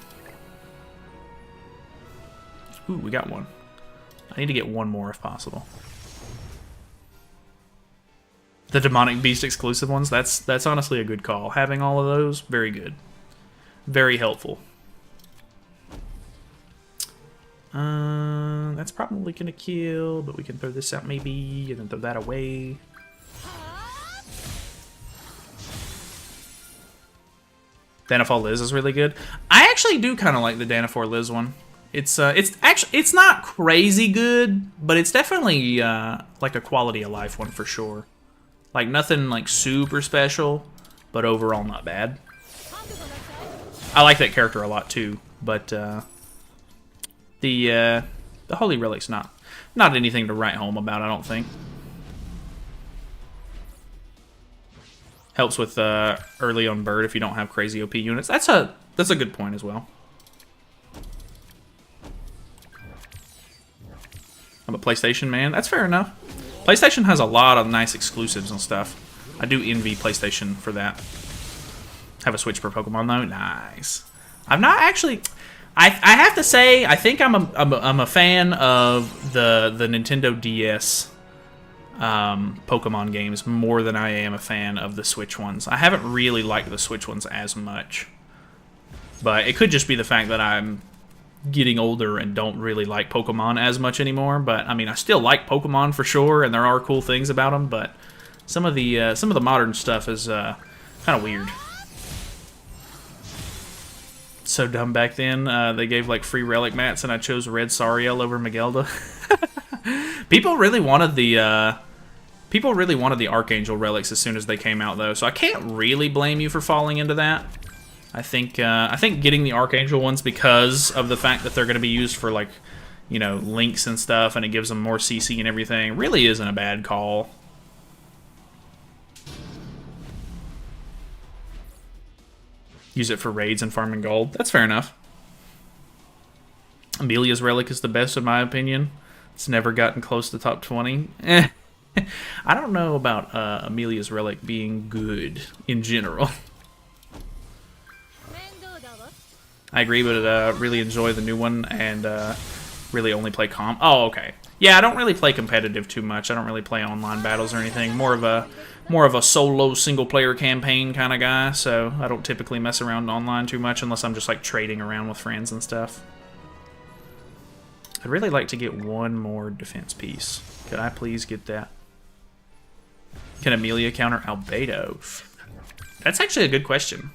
Ooh, we got one. I need to get one more if possible. The Demonic Beast exclusive ones, that's honestly a good call. Having all of those, very good. Very helpful. That's probably gonna kill, but we can throw this out maybe, and then throw that away. Danafor Liz is really good. I actually do kind of like the Danafor Liz one. It's not crazy good, but it's definitely like a quality of life one for sure. Like nothing like super special, but overall not bad. I like that character a lot too, but the Holy Relic's not anything to write home about, I don't think. Helps with early on bird if you don't have crazy OP units. That's a good point as well. I'm a PlayStation man. That's fair enough. PlayStation has a lot of nice exclusives and stuff. I do envy PlayStation for that. Have a Switch for Pokemon though. Nice. I'm not actually. I have to say I think I'm a fan of the Nintendo DS Pokemon games more than I am a fan of the Switch ones. I haven't really liked the Switch ones as much, but it could just be the fact that I'm getting older and don't really like Pokemon as much anymore. But I mean, I still like Pokemon for sure, and there are cool things about them. But some of the modern stuff is kind of weird. So dumb back then. They gave like free relic mats, and I chose Red Sariel over Magelda. People really wanted the Archangel relics as soon as they came out, though. So I can't really blame you for falling into that. I think getting the Archangel ones because of the fact that they're going to be used for, like, you know, links and stuff, and it gives them more CC and everything, really isn't a bad call. Use it for raids and farming gold. That's fair enough. Amelia's relic is the best in my opinion. It's never gotten close to top 20. I don't know about Amelia's relic being good in general. I agree, but really enjoy the new one and really only play comp. Oh, okay. Yeah, I don't really play competitive too much. I don't really play online battles or anything. More of a solo single-player campaign kind of guy, so I don't typically mess around online too much unless I'm just like trading around with friends and stuff. I'd really like to get one more defense piece. Could I please get that? Can Amelia counter Albedo? That's actually a good question.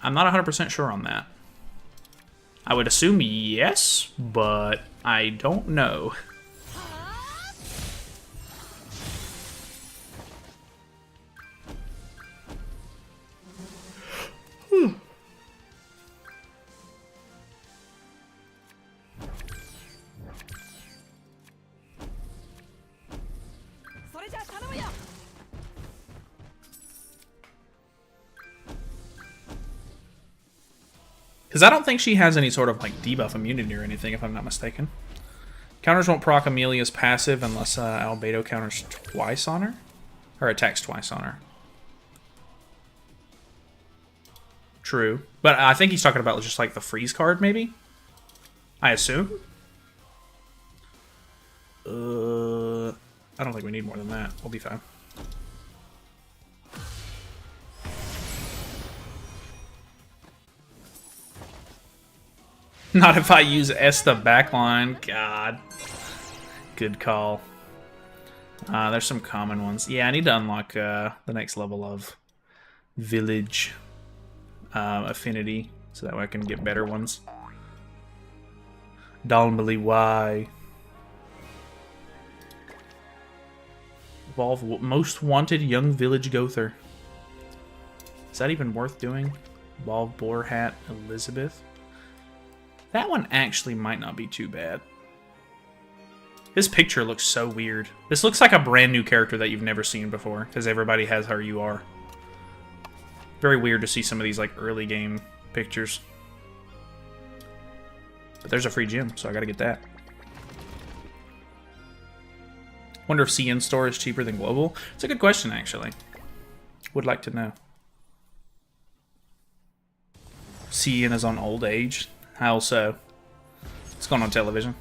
I'm not 100% sure on that. I would assume yes, but I don't know. Because I don't think she has any sort of like debuff immunity or anything, if I'm not mistaken. Counters won't proc Amelia's passive unless Albedo counters twice on her. Or attacks twice on her. True. But I think he's talking about just like the freeze card, maybe? I assume? I don't think we need more than that. We'll be fine. Not if I use Esta backline. God. Good call. There's some common ones. Yeah, I need to unlock the next level of village affinity so that way I can get better ones. Dalmali Y. Evolve most wanted young village Gother. Is that even worth doing? Evolve Boar Hat Elizabeth. That one actually might not be too bad. This picture looks so weird. This looks like a brand new character that you've never seen before, because everybody has her UR. Very weird to see some of these like early game pictures. But there's a free gym, so I gotta get that. Wonder if CN store is cheaper than global. It's a good question, actually. Would like to know. CN is on old age. How so? What's going on television?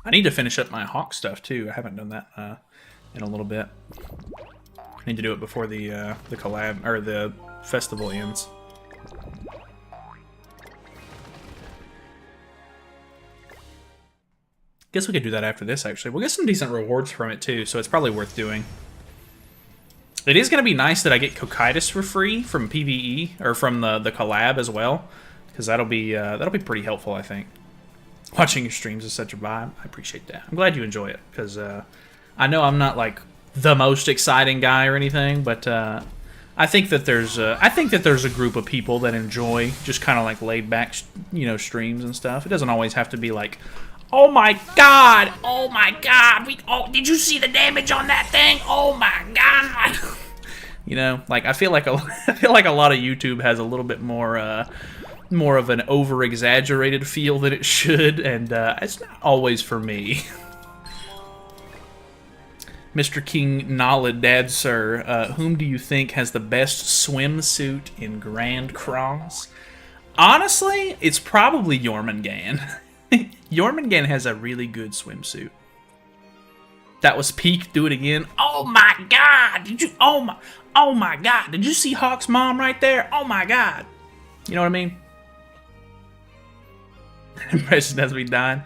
I need to finish up my Hawk stuff too. I haven't done that in a little bit. I need to do it before the collab or the festival ends. Guess we could do that after this, actually. We'll get some decent rewards from it, too, so it's probably worth doing. It is going to be nice that I get Cocytus for free from PvE, or from the collab as well, because that'll be pretty helpful, I think. Watching your streams is such a vibe. I appreciate that. I'm glad you enjoy it, because I know I'm not, like, the most exciting guy or anything, but I think that there's a group of people that enjoy just kind of, like, laid-back, you know, streams and stuff. It doesn't always have to be, like... Oh my god! Oh my god! Did you see the damage on that thing? Oh my god! You know, like I feel like a lot of YouTube has a little bit more of an over-exaggerated feel than it should, and it's not always for me. Mr. King Nalyd, Dad Sir, whom do you think has the best swimsuit in Grand Cross? Honestly, it's probably Jormungand. Jormungand has a really good swimsuit. That was peak. Do it again. Oh my god! Oh my god! Did you see Hawk's mom right there? Oh my god! You know what I mean? Impression has me dying.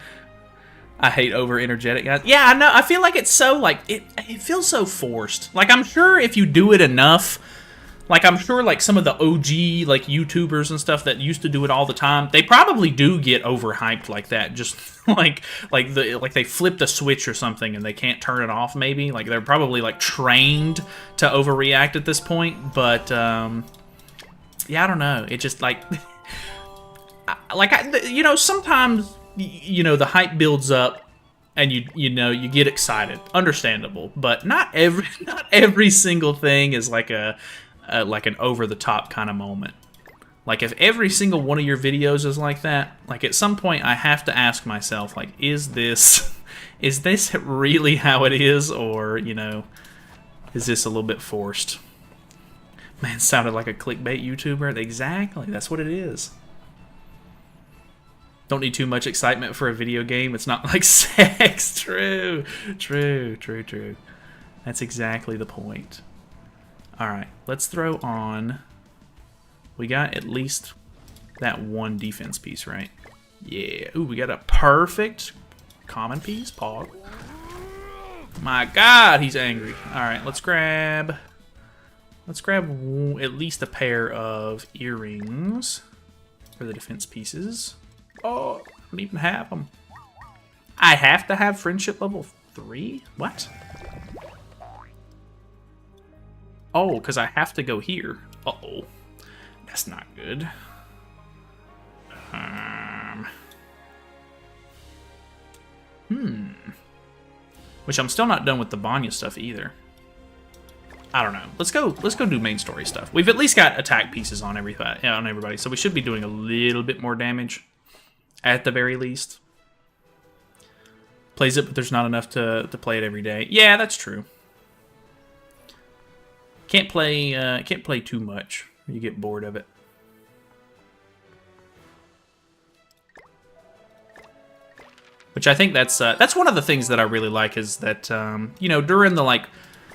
I hate over-energetic guys. Yeah, I know. I feel like it's so like it feels so forced. Like I'm sure if you do it enough. Like, I'm sure, like, some of the OG, like, YouTubers and stuff that used to do it all the time, they probably do get overhyped like that. Just, like they flipped a switch or something and they can't turn it off, maybe. Like, they're probably, like, trained to overreact at this point. But, yeah, I don't know. It just, like... you know, sometimes, you know, the hype builds up and, you know, you get excited. Understandable. But not every single thing is, like, like an over-the-top kind of moment. Like, if every single one of your videos is like that, like, at some point I have to ask myself, like, is this really how it is, or, you know, is this a little bit forced? Man, sounded like a clickbait YouTuber. Exactly, that's what it is. Don't need too much excitement for a video game. It's not like sex. True. That's exactly the point. Alright, let's throw on... We got at least that one defense piece, right? Yeah. Ooh, we got a perfect common piece. Pog. My god, he's angry. Alright, let's grab... Let's grab at least a pair of earrings for the defense pieces. Oh, I don't even have them. I have to have friendship level 3? What? Oh, because I have to go here. Uh-oh. That's not good. Which I'm still not done with the Banya stuff either. I don't know. Let's go do main story stuff. We've at least got attack pieces on everybody, so we should be doing a little bit more damage. At the very least. Plays it, but there's not enough to play it every day. Yeah, that's true. Can't play too much. You get bored of it. Which I think that's one of the things that I really like is that you know, during the like,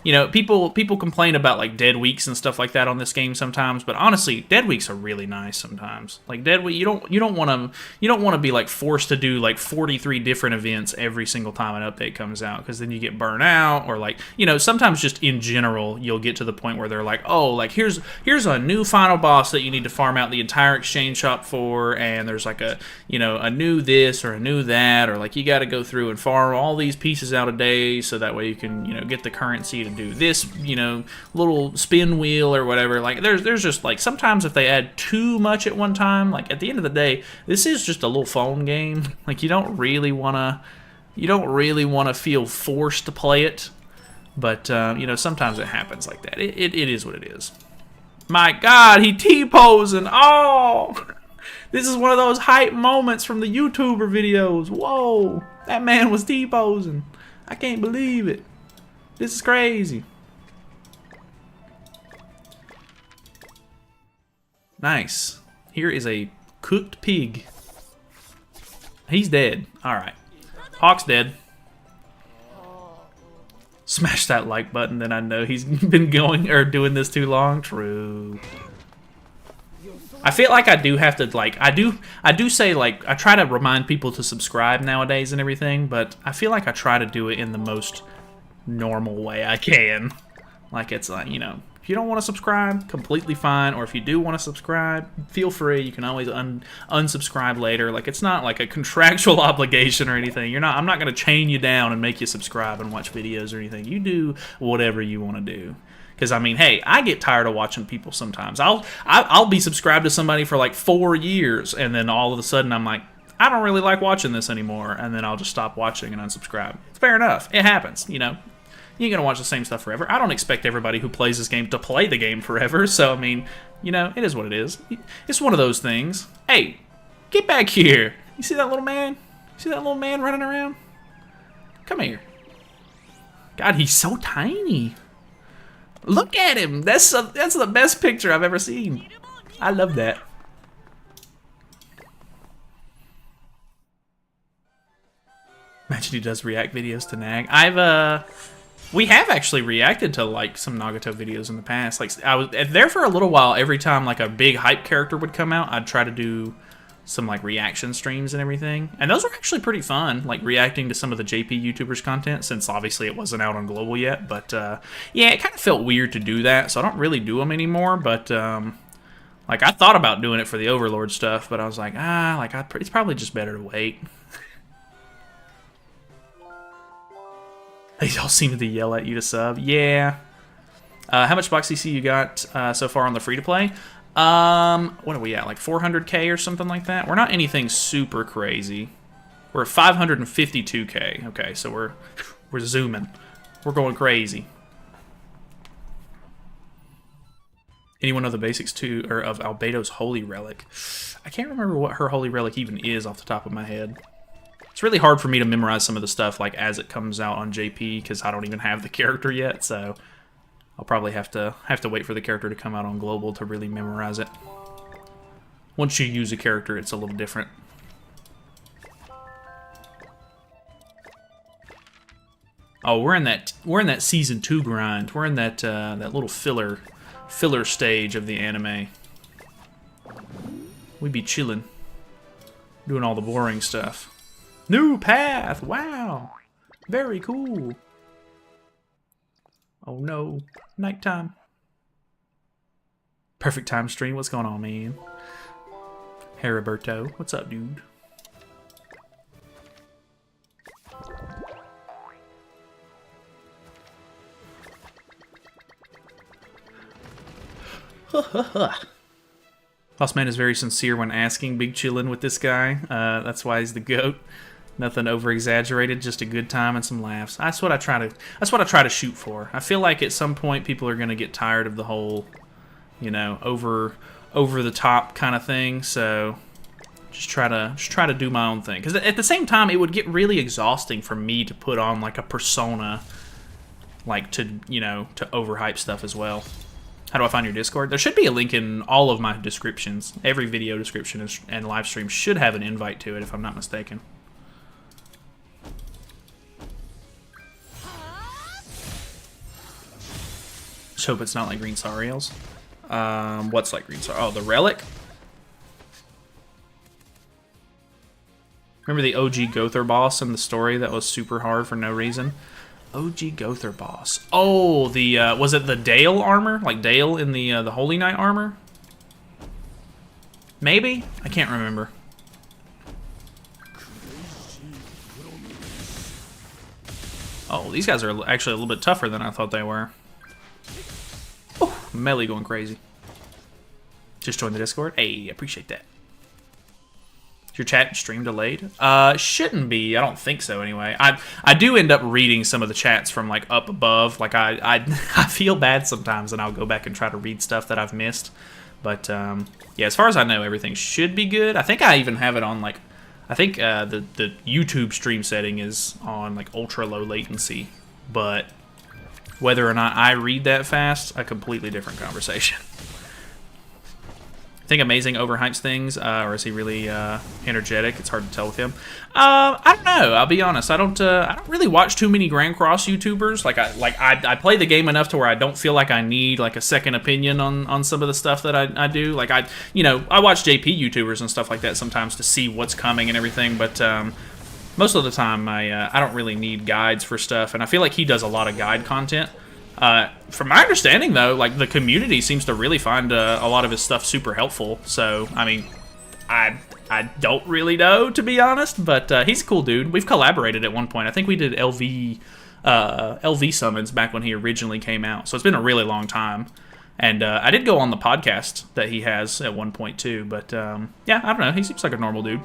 you know, people complain about like dead weeks and stuff like that on this game sometimes, but honestly, dead weeks are really nice sometimes. Like dead week, you don't want to be like forced to do like 43 different events every single time an update comes out, because then you get burnt out, or like, you know, sometimes just in general you'll get to the point where they're like, oh, like here's a new final boss that you need to farm out the entire exchange shop for, and there's like a, you know, a new this or a new that, or like you got to go through and farm all these pieces out a day so that way you can, you know, get the currency to can do this, you know, little spin wheel or whatever. Like, there's just, like, sometimes if they add too much at one time, like, at the end of the day, this is just a little phone game. Like, you don't really want to feel forced to play it. But, you know, sometimes it happens like that. It is what it is. My God, he T-posing. Oh! This is one of those hype moments from the YouTuber videos. Whoa! That man was T-posing. I can't believe it. This is crazy. Nice. Here is a cooked pig. He's dead. Alright. Hawk's dead. Smash that like button, then I know he's been doing this too long. True. I feel like I do have to, like, I do say, like, I try to remind people to subscribe nowadays and everything, but I feel like I try to do it in the most normal way I can. Like, it's like, you know, if you don't want to subscribe, completely fine, or if you do want to subscribe, feel free. You can always unsubscribe later. Like, it's not like a contractual obligation or anything. I'm not going to chain you down and make you subscribe and watch videos or anything. You do whatever you want to do. Because, I mean, hey, I get tired of watching people sometimes. I'll be subscribed to somebody for like 4 years, and then all of a sudden I'm like, I don't really like watching this anymore, and then I'll just stop watching and unsubscribe. It's fair enough. It happens, you know. You ain't gonna watch the same stuff forever. I don't expect everybody who plays this game to play the game forever, so, I mean, you know, it is what it is. It's one of those things. Hey, get back here. You see that little man? You see that little man running around? Come here. God, he's so tiny. Look at him. That's the best picture I've ever seen. I love that. Imagine he does react videos to Nag. We have actually reacted to like some Nagato videos in the past. Like I was there for a little while. Every time like a big hype character would come out, I'd try to do some like reaction streams and everything. And those were actually pretty fun, like reacting to some of the JP YouTubers content, since obviously it wasn't out on global yet. But yeah, it kind of felt weird to do that, so I don't really do them anymore. But like I thought about doing it for the Overlord stuff, but I was like, it's probably just better to wait. They all seem to yell at you to sub. Yeah. How much box CC you got so far on the free-to-play? What are we at? Like 400k or something like that? We're not anything super crazy. We're at 552k. Okay, so we're zooming. We're going crazy. Anyone know the basics too, or of Albedo's Holy Relic? I can't remember what her Holy Relic even is off the top of my head. It's really hard for me to memorize some of the stuff like as it comes out on JP because I don't even have the character yet, so I'll probably have to wait for the character to come out on global to really memorize it. Once you use a character, it's a little different. Oh, we're in that season 2 grind. We're in that that little filler stage of the anime. We be chilling, doing all the boring stuff. New path! Wow! Very cool. Oh no. Nighttime. Perfect time stream. What's going on, man? Hey, Roberto. What's up, dude? Boss Man is very sincere when asking. Big chillin' with this guy. That's why he's the GOAT. Nothing over-exaggerated, just a good time and some laughs. That's what I try to shoot for. I feel like at some point people are gonna get tired of the whole, you know, over the top kind of thing. So just try to do my own thing. Because at the same time, it would get really exhausting for me to put on like a persona, like to overhype stuff as well. How do I find your Discord? There should be a link in all of my descriptions. Every video description and live stream should have an invite to it, if I'm not mistaken. Just hope it's not like Green Sariel's. What's like Green Sariel? Oh, the Relic? Remember the OG Gother boss in the story that was super hard for no reason? OG Gother boss. Oh, the was it the Dale armor? Like Dale in the Holy Knight armor? Maybe? I can't remember. Oh, these guys are actually a little bit tougher than I thought they were. Oh, melee going crazy. Just joined the Discord. Hey, appreciate that. Is your chat stream delayed? Shouldn't be. I don't think so anyway. I do end up reading some of the chats from like up above. Like I feel bad sometimes, and I'll go back and try to read stuff that I've missed. But yeah, as far as I know, everything should be good. I think I even have it on like, I think the YouTube stream setting is on like ultra low latency. But whether or not I read that fast, a completely different conversation. I think Amazing overhypes things, or is he really energetic? It's hard to tell with him. I don't know. I'll be honest. I don't really watch too many Grand Cross YouTubers. I play the game enough to where I don't feel like I need like a second opinion on some of the stuff that I do. Like I watch JP YouTubers and stuff like that sometimes to see what's coming and everything. But most of the time, I don't really need guides for stuff, and I feel like he does a lot of guide content. From my understanding, though, like the community seems to really find a lot of his stuff super helpful. So, I mean, I don't really know, to be honest, but he's a cool dude. We've collaborated at one point. I think we did LV summons back when he originally came out. So it's been a really long time. And I did go on the podcast that he has at one point too. But yeah, I don't know. He seems like a normal dude.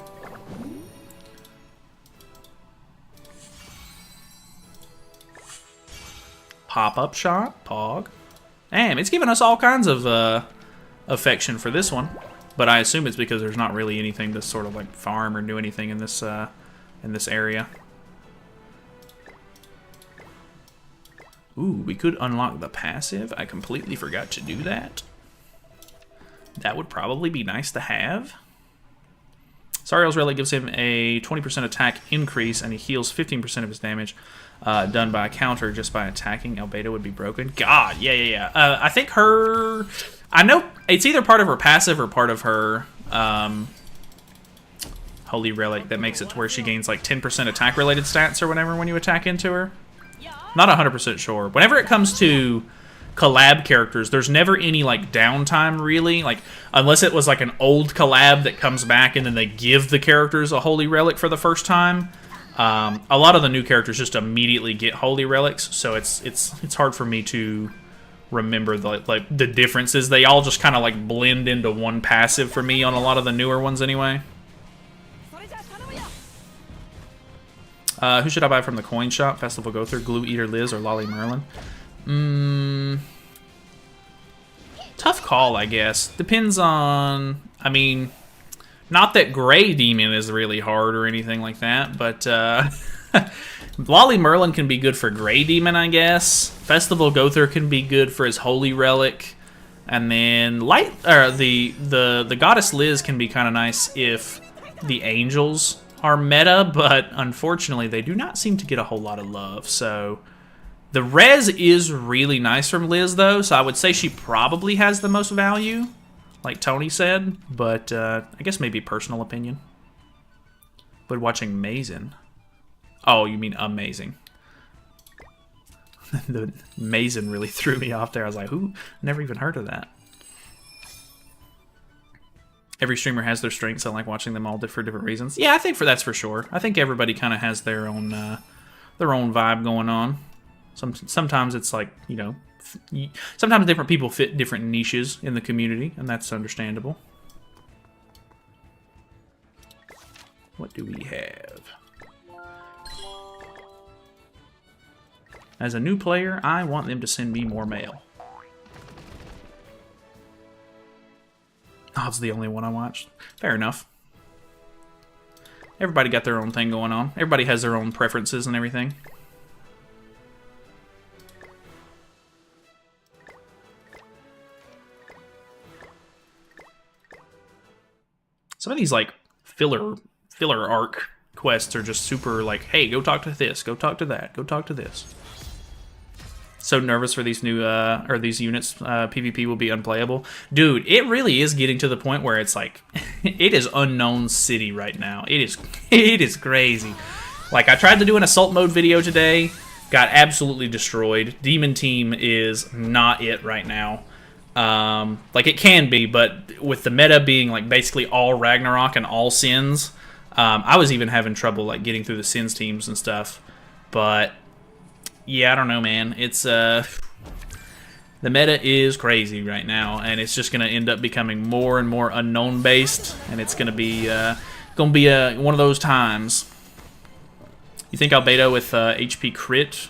Pop-up shot, Pog. Damn, it's giving us all kinds of affection for this one, but I assume it's because there's not really anything to sort of like farm or do anything in this area. Ooh, we could unlock the passive. I completely forgot to do that. That would probably be nice to have. Sariel's Relic gives him a 20% attack increase, and he heals 15% of his damage. Done by a counter just by attacking. Albedo would be broken. God, yeah. I think her... I know it's either part of her passive or part of her Holy Relic that makes it to where she gains like 10% attack-related stats or whatever when you attack into her. Not 100% sure. Whenever it comes to collab characters, there's never any like downtime really, like unless it was like an old collab that comes back and then they give the characters a Holy Relic for the first time. A lot of the new characters just immediately get Holy Relics, so it's hard for me to remember the differences. They all just kind of like blend into one passive for me on a lot of the newer ones anyway. Who should I buy from the coin shop? Festival Go Through, Glue Eater Liz, or Lolly Merlin? Tough call, I guess. Depends on... I mean, not that Grey Demon is really hard or anything like that, but Lolly Merlin can be good for Grey Demon, I guess. Festival Go Through can be good for his Holy Relic. And then the Goddess Liz can be kind of nice if the Angels are meta, but unfortunately they do not seem to get a whole lot of love. So the res is really nice from Liz though, so I would say she probably has the most value, like Tony said, but I guess maybe personal opinion. But watching Mazen. Oh, you mean amazing. The Mazen really threw me off there. I was like, who? Never even heard of that. Every streamer has their strengths. I like watching them all for different reasons. Yeah, I think that's for sure. I think everybody kind of has their own vibe going on. Sometimes it's like, you know, sometimes different people fit different niches in the community, and that's understandable. What do we have? As a new player, I want them to send me more mail. Oh, it's the only one I watched. Fair enough. Everybody got their own thing going on. Everybody has their own preferences and everything. Some of these like filler arc quests are just super like, hey, go talk to this, go talk to that, go talk to this. So nervous for these new or these units. PvP will be unplayable. Dude, it really is getting to the point where it's like it is unknown city right now. It is crazy. Like I tried to do an assault mode video today, got absolutely destroyed. Demon team is not it right now. Like it can be, but with the meta being like basically all Ragnarok and all Sins, I was even having trouble like getting through the Sins teams and stuff. But Yeah, I don't know, man. It's the meta is crazy right now, and it's just gonna end up becoming more and more unknown based, and it's gonna be one of those times. You think Albedo with HP crit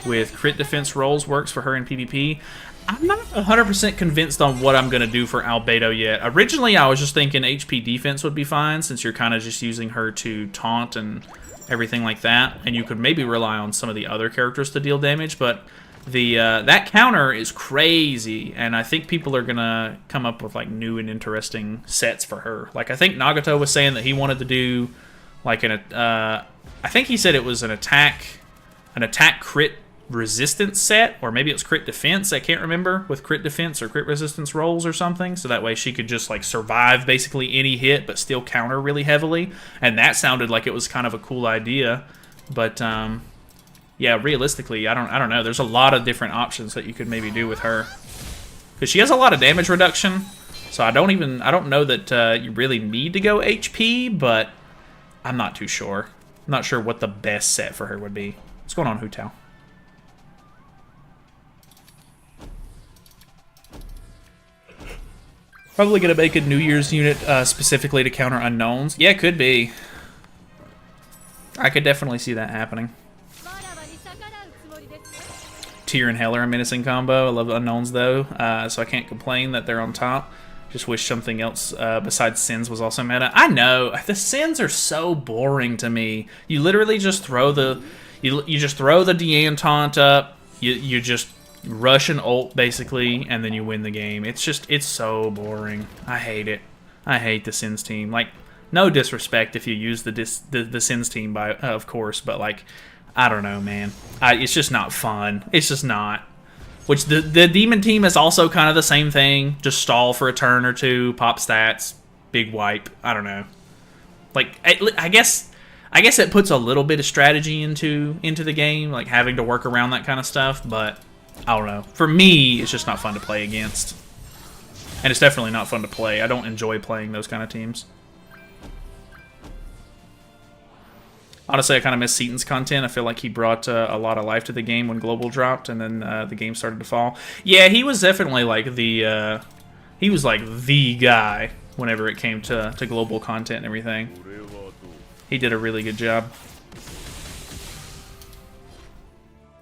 with crit defense rolls works for her in PvP? I'm not 100% convinced on what I'm going to do for Albedo yet. Originally, I was just thinking HP defense would be fine, since you're kind of just using her to taunt and everything like that, and you could maybe rely on some of the other characters to deal damage, but the that counter is crazy, and I think people are going to come up with like new and interesting sets for her. Like, I think Nagato was saying that he wanted to do like I think he said it was an attack crit resistance set, or maybe it's crit defense, I can't remember, with crit defense or crit resistance rolls or something, so that way she could just like survive basically any hit but still counter really heavily, and that sounded like it was kind of a cool idea. But yeah, realistically, I don't know, there's a lot of different options that you could maybe do with her, because she has a lot of damage reduction, so I don't know that you really need to go HP, but I'm not too sure. I'm not sure what the best set for her would be. What's going on, Hu Tao? Probably going to make a New Year's unit specifically to counter unknowns. Yeah, it could be. I could definitely see that happening. Tyr and Hell are a menacing combo. I love unknowns, though, so I can't complain that they're on top. Just wish something else besides Sins was also meta. I know, the Sins are so boring to me. You literally just throw the... You just throw the Deanne taunt up. You just... rush and ult, basically, and then you win the game. It's so boring. I hate it. I hate the Sins team. Like, no disrespect if you use the Sins team, of course, but, like, I don't know, man. It's just not fun. It's just not. Which, the Demon team is also kind of the same thing. Just stall for a turn or two, pop stats, big wipe. I don't know. Like, I guess it puts a little bit of strategy into the game, like having to work around that kind of stuff, but... I don't know. For me, it's just not fun to play against. And it's definitely not fun to play. I don't enjoy playing those kind of teams. Honestly, I kind of miss Seaton's content. I feel like he brought a lot of life to the game when Global dropped, and then the game started to fall. Yeah, he was definitely like the... he was like the guy whenever it came to Global content and everything. He did a really good job.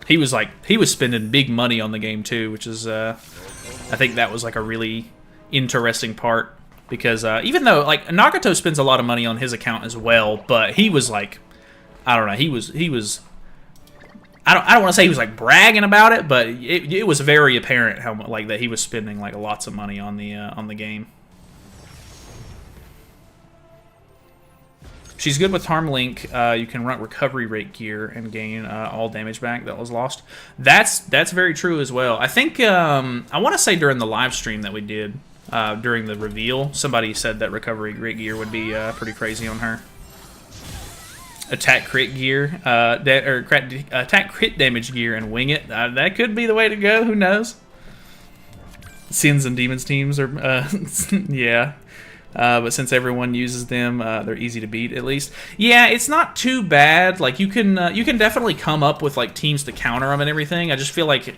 He was spending big money on the game too, which is I think that was like a really interesting part, because even though like Nagato spends a lot of money on his account as well, but he was like, I don't know, he was I don't want to say he was like bragging about it, but it was very apparent how like that he was spending like lots of money on the game. She's good with Harm Link. You can run recovery rate gear and gain all damage back that was lost. That's very true as well. I think I want to say during the live stream that we did during the reveal, somebody said that recovery rate gear would be pretty crazy on her. Attack crit gear, attack crit damage gear, and wing it. That could be the way to go. Who knows? Sins and Demons teams are yeah. But since everyone uses them, they're easy to beat, at least. Yeah, it's not too bad. Like, you can definitely come up with, like, teams to counter them and everything. I just feel like,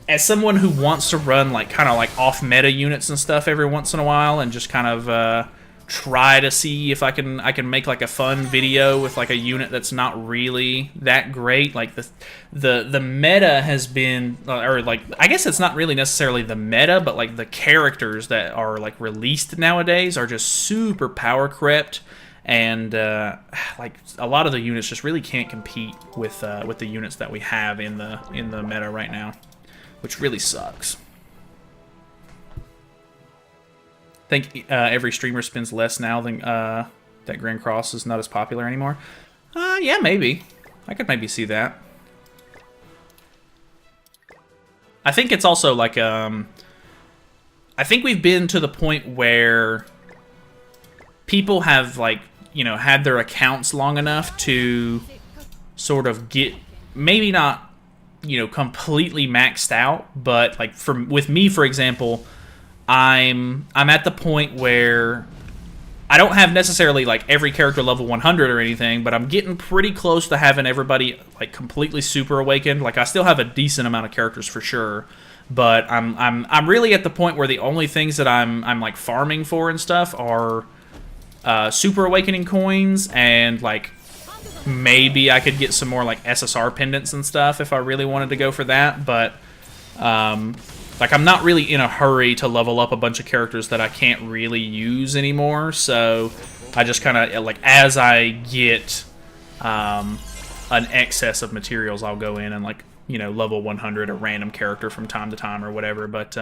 as someone who wants to run, like, kind of, like, off-meta units and stuff every once in a while, and just kind of try to see if I can make, like, a fun video with, like, a unit that's not really that great. Like, the meta has been, or, like, I guess it's not really necessarily the meta, but, like, the characters that are, like, released nowadays are just super power crept, and, like, a lot of the units just really can't compete with the units that we have in the meta right now, which really sucks. I think every streamer spends less now than that Grand Cross is not as popular anymore. Yeah, maybe. I could maybe see that. I think it's also like, I think we've been to the point where people have, like, you know, had their accounts long enough to sort of get, maybe not, you know, completely maxed out, but, like, with me, for example, I'm at the point where I don't have necessarily like every character level 100 or anything, but I'm getting pretty close to having everybody like completely super awakened. Like I still have a decent amount of characters for sure, but I'm really at the point where the only things that I'm like farming for and stuff are super awakening coins, and like maybe I could get some more like SSR pendants and stuff if I really wanted to go for that, but like I'm not really in a hurry to level up a bunch of characters that I can't really use anymore, so I just kind of like as I get an excess of materials, I'll go in and like, you know, level 100 a random character from time to time or whatever. But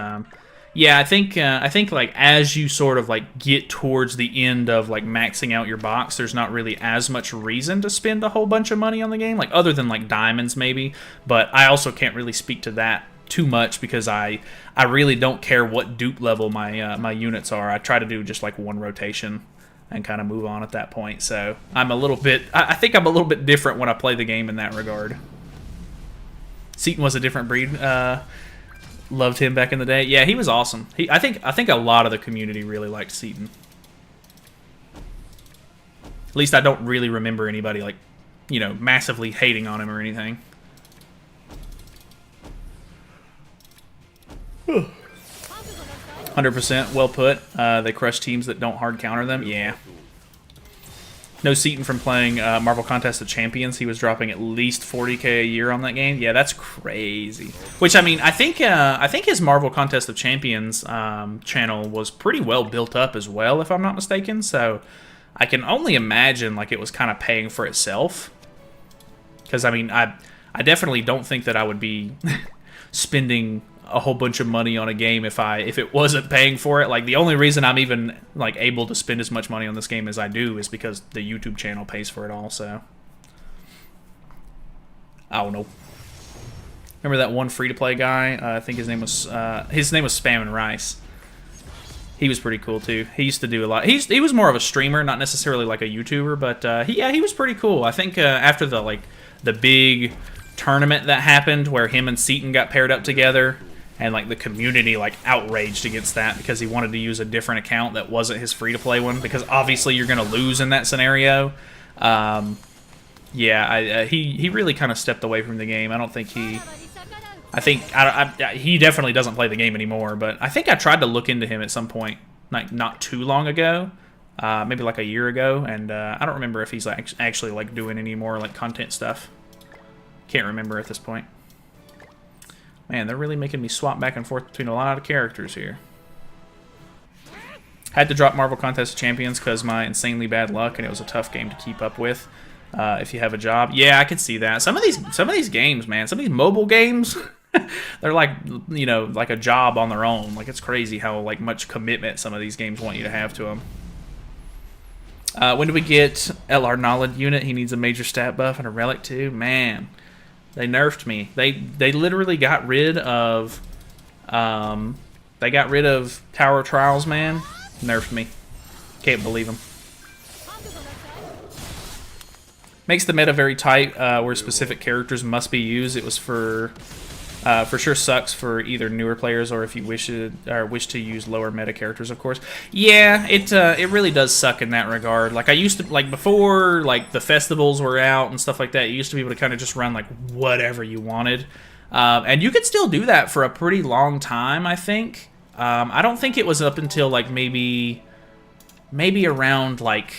yeah, I think like as you sort of like get towards the end of like maxing out your box, there's not really as much reason to spend a whole bunch of money on the game, like other than like diamonds maybe. But I also can't really speak to that too much because I really don't care what dupe level my my units are. I try to do just like one rotation and kind of move on at that point. So I'm a little bit, I think I'm a little bit different when I play the game in that regard. Seaton was a different breed. Loved him back in the day. Yeah, he was awesome. I think a lot of the community really liked Seaton. At least I don't really remember anybody like, you know, massively hating on him or anything. 100% well put. They crush teams that don't hard counter them. Yeah. No Seaton from playing Marvel Contest of Champions. He was dropping at least 40k a year on that game. Yeah, that's crazy. Which, I mean, I think his Marvel Contest of Champions channel was pretty well built up as well, if I'm not mistaken. So I can only imagine like it was kind of paying for itself. Because, I mean, I definitely don't think that I would be spending a whole bunch of money on a game if it wasn't paying for it. Like the only reason I'm even like able to spend as much money on this game as I do is because the YouTube channel pays for it all. So I don't know. Remember that one free-to-play guy? I think his name was Spam Rice. He was pretty cool too. He used to do a lot. He was more of a streamer, not necessarily like a YouTuber, but he was pretty cool. I think after the big tournament that happened where him and Seaton got paired up together, and like the community like outraged against that because he wanted to use a different account that wasn't his free-to-play one, because obviously you're going to lose in that scenario. Yeah, he really kind of stepped away from the game. I don't think he... he definitely doesn't play the game anymore, but I think I tried to look into him at some point, like not too long ago, maybe like a year ago, and I don't remember if he's like actually like doing any more like content stuff. Can't remember at this point. Man, they're really making me swap back and forth between a lot of characters here. Had to drop Marvel Contest of Champions because my insanely bad luck, and it was a tough game to keep up with. If you have a job, yeah, I could see that. Some of these games, man, some of these mobile games, they're like, you know, like a job on their own. Like it's crazy how like much commitment some of these games want you to have to them. When do we get LR Nalyd unit? He needs a major stat buff and a relic too. Man. They nerfed me. They literally got rid of Tower of Trials, man. Nerfed me. Can't believe them. Makes the meta very tight, where specific characters must be used. It was for sure sucks for either newer players or if you wish to use lower meta characters, of course. Yeah, it really does suck in that regard. Like I used to, like before like the festivals were out and stuff like that, you used to be able to kind of just run like whatever you wanted, and you could still do that for a pretty long time. I think I don't think it was up until like maybe around like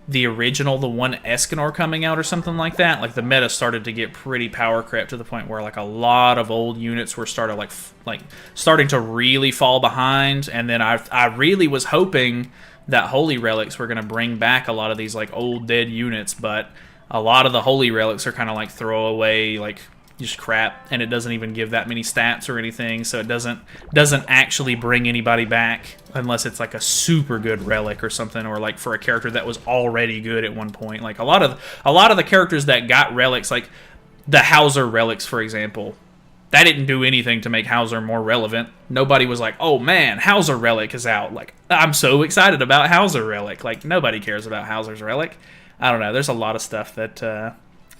the original, the one Escanor coming out or something like that, like the meta started to get pretty power crept to the point where like a lot of old units were starting to really fall behind. And then I really was hoping that Holy Relics were going to bring back a lot of these like old dead units, but a lot of the Holy Relics are kind of like throwaway, like just crap, and it doesn't even give that many stats or anything, so it doesn't actually bring anybody back unless it's like a super good relic or something, or like for a character that was already good at one point. Like a lot of the characters that got relics, like the Hauser relics, for example, that didn't do anything to make Hauser more relevant. Nobody was like, oh man, Hauser relic is out. Like, I'm so excited about Hauser relic. Like, nobody cares about Hauser's relic. I don't know. There's a lot of stuff that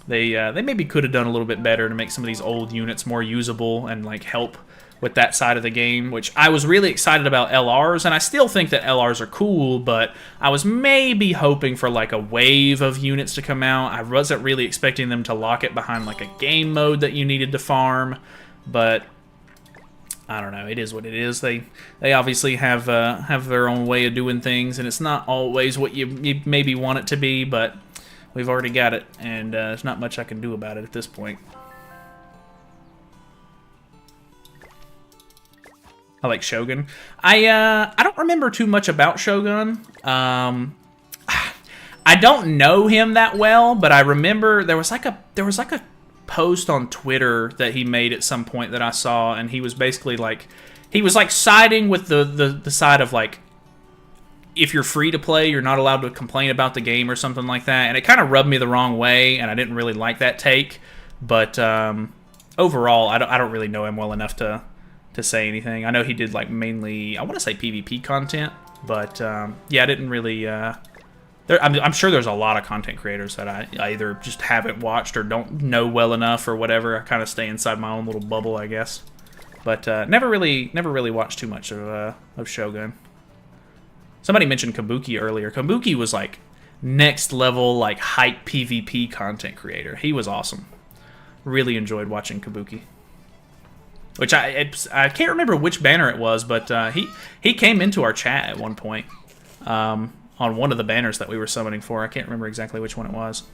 they maybe could have done a little bit better to make some of these old units more usable and like help with that side of the game, which I was really excited about LRs, and I still think that LRs are cool, but I was maybe hoping for like a wave of units to come out. I wasn't really expecting them to lock it behind like a game mode that you needed to farm, but I don't know. It is what it is. They obviously have their own way of doing things, and it's not always what you maybe want it to be, but we've already got it, and there's not much I can do about it at this point. I like Shogun. I don't remember too much about Shogun. I don't know him that well, but I remember there was like a post on Twitter that he made at some point that I saw, and he was basically like, he was like siding with the side of like, if you're free to play, you're not allowed to complain about the game or something like that, and it kind of rubbed me the wrong way, and I didn't really like that take. But overall, I don't really know him well enough to say anything. I know he did like mainly, I want to say PvP content, but yeah, I didn't really. I'm sure there's a lot of content creators that I either just haven't watched or don't know well enough or whatever. I kind of stay inside my own little bubble, I guess. But never really watched too much of Shogun. Somebody mentioned Kabuki earlier. Kabuki was like next level, like hype PvP content creator. He was awesome. Really enjoyed watching Kabuki. Which I can't remember which banner it was, but he came into our chat at one point. On one of the banners that we were summoning for. I can't remember exactly which one it was.